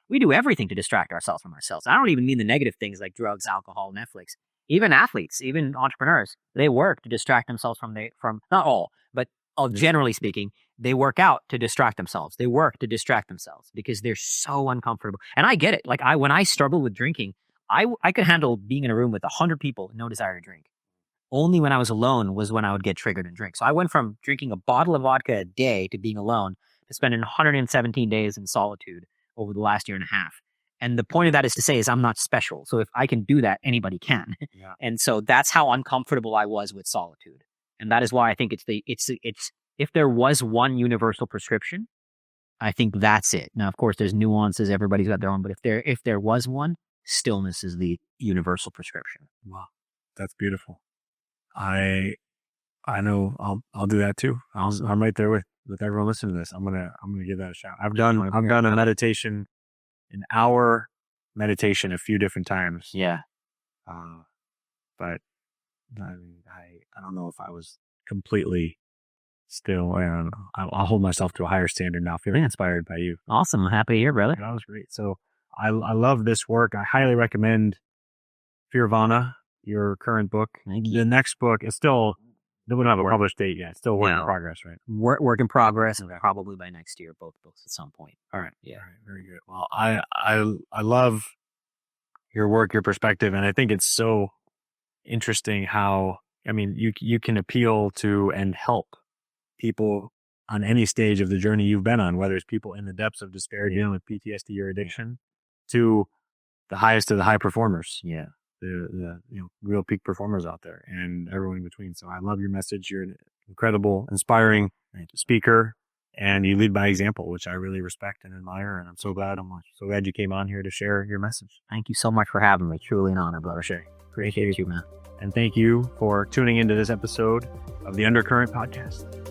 we do everything to distract ourselves from ourselves. I don't even mean the negative things like drugs, alcohol, Netflix. Even athletes, even entrepreneurs, they work to distract themselves from not all, but generally speaking, they work out to distract themselves. They work to distract themselves because they're so uncomfortable. And I get it. Like when I struggled with drinking, I could handle being in a room with 100 people, no desire to drink. Only when I was alone was when I would get triggered and drink. So I went from drinking a bottle of vodka a day to being alone to spending 117 days in solitude over the last year and a half. And the point of that is to say is I'm not special. So if I can do that, anybody can. Yeah. And so that's how uncomfortable I was with solitude. And that is why I think it's if there was one universal prescription, I think that's it. Now, of course, there's nuances. Everybody's got their own. But if there was one, stillness is the universal prescription. Wow, that's beautiful. I know I'll do that too. I'm right there with everyone listening to this. I'm gonna give that a shot. I've done a meditation, an hour meditation a few different times. Yeah. But I don't know if I was completely still, and I'll hold myself to a higher standard now. Feeling inspired by you. Awesome. Happy to hear, brother. That was great. So I love this work. I highly recommend Fearvana, your current book. Thank you. The next book is still We don't have a published date yet. Still work in No. progress, right? Work in progress, and Okay. probably by next year, both books at some point. All right. Yeah. All right. Very good. Well, I love your work, your perspective, and I think it's so interesting how, I mean, you can appeal to and help people on any stage of the journey you've been on, whether it's people in the depths of despair dealing with PTSD or addiction, to the highest of the high performers. Yeah. The real peak performers out there, and everyone in between. So I love your message. You're an incredible, inspiring speaker, and you lead by example, which I really respect and admire. And I'm so glad you came on here to share your message. Thank you so much for having me. Truly an honor, brother. Shay. Appreciate you, man. And thank you for tuning into this episode of the Undercurrent Podcast.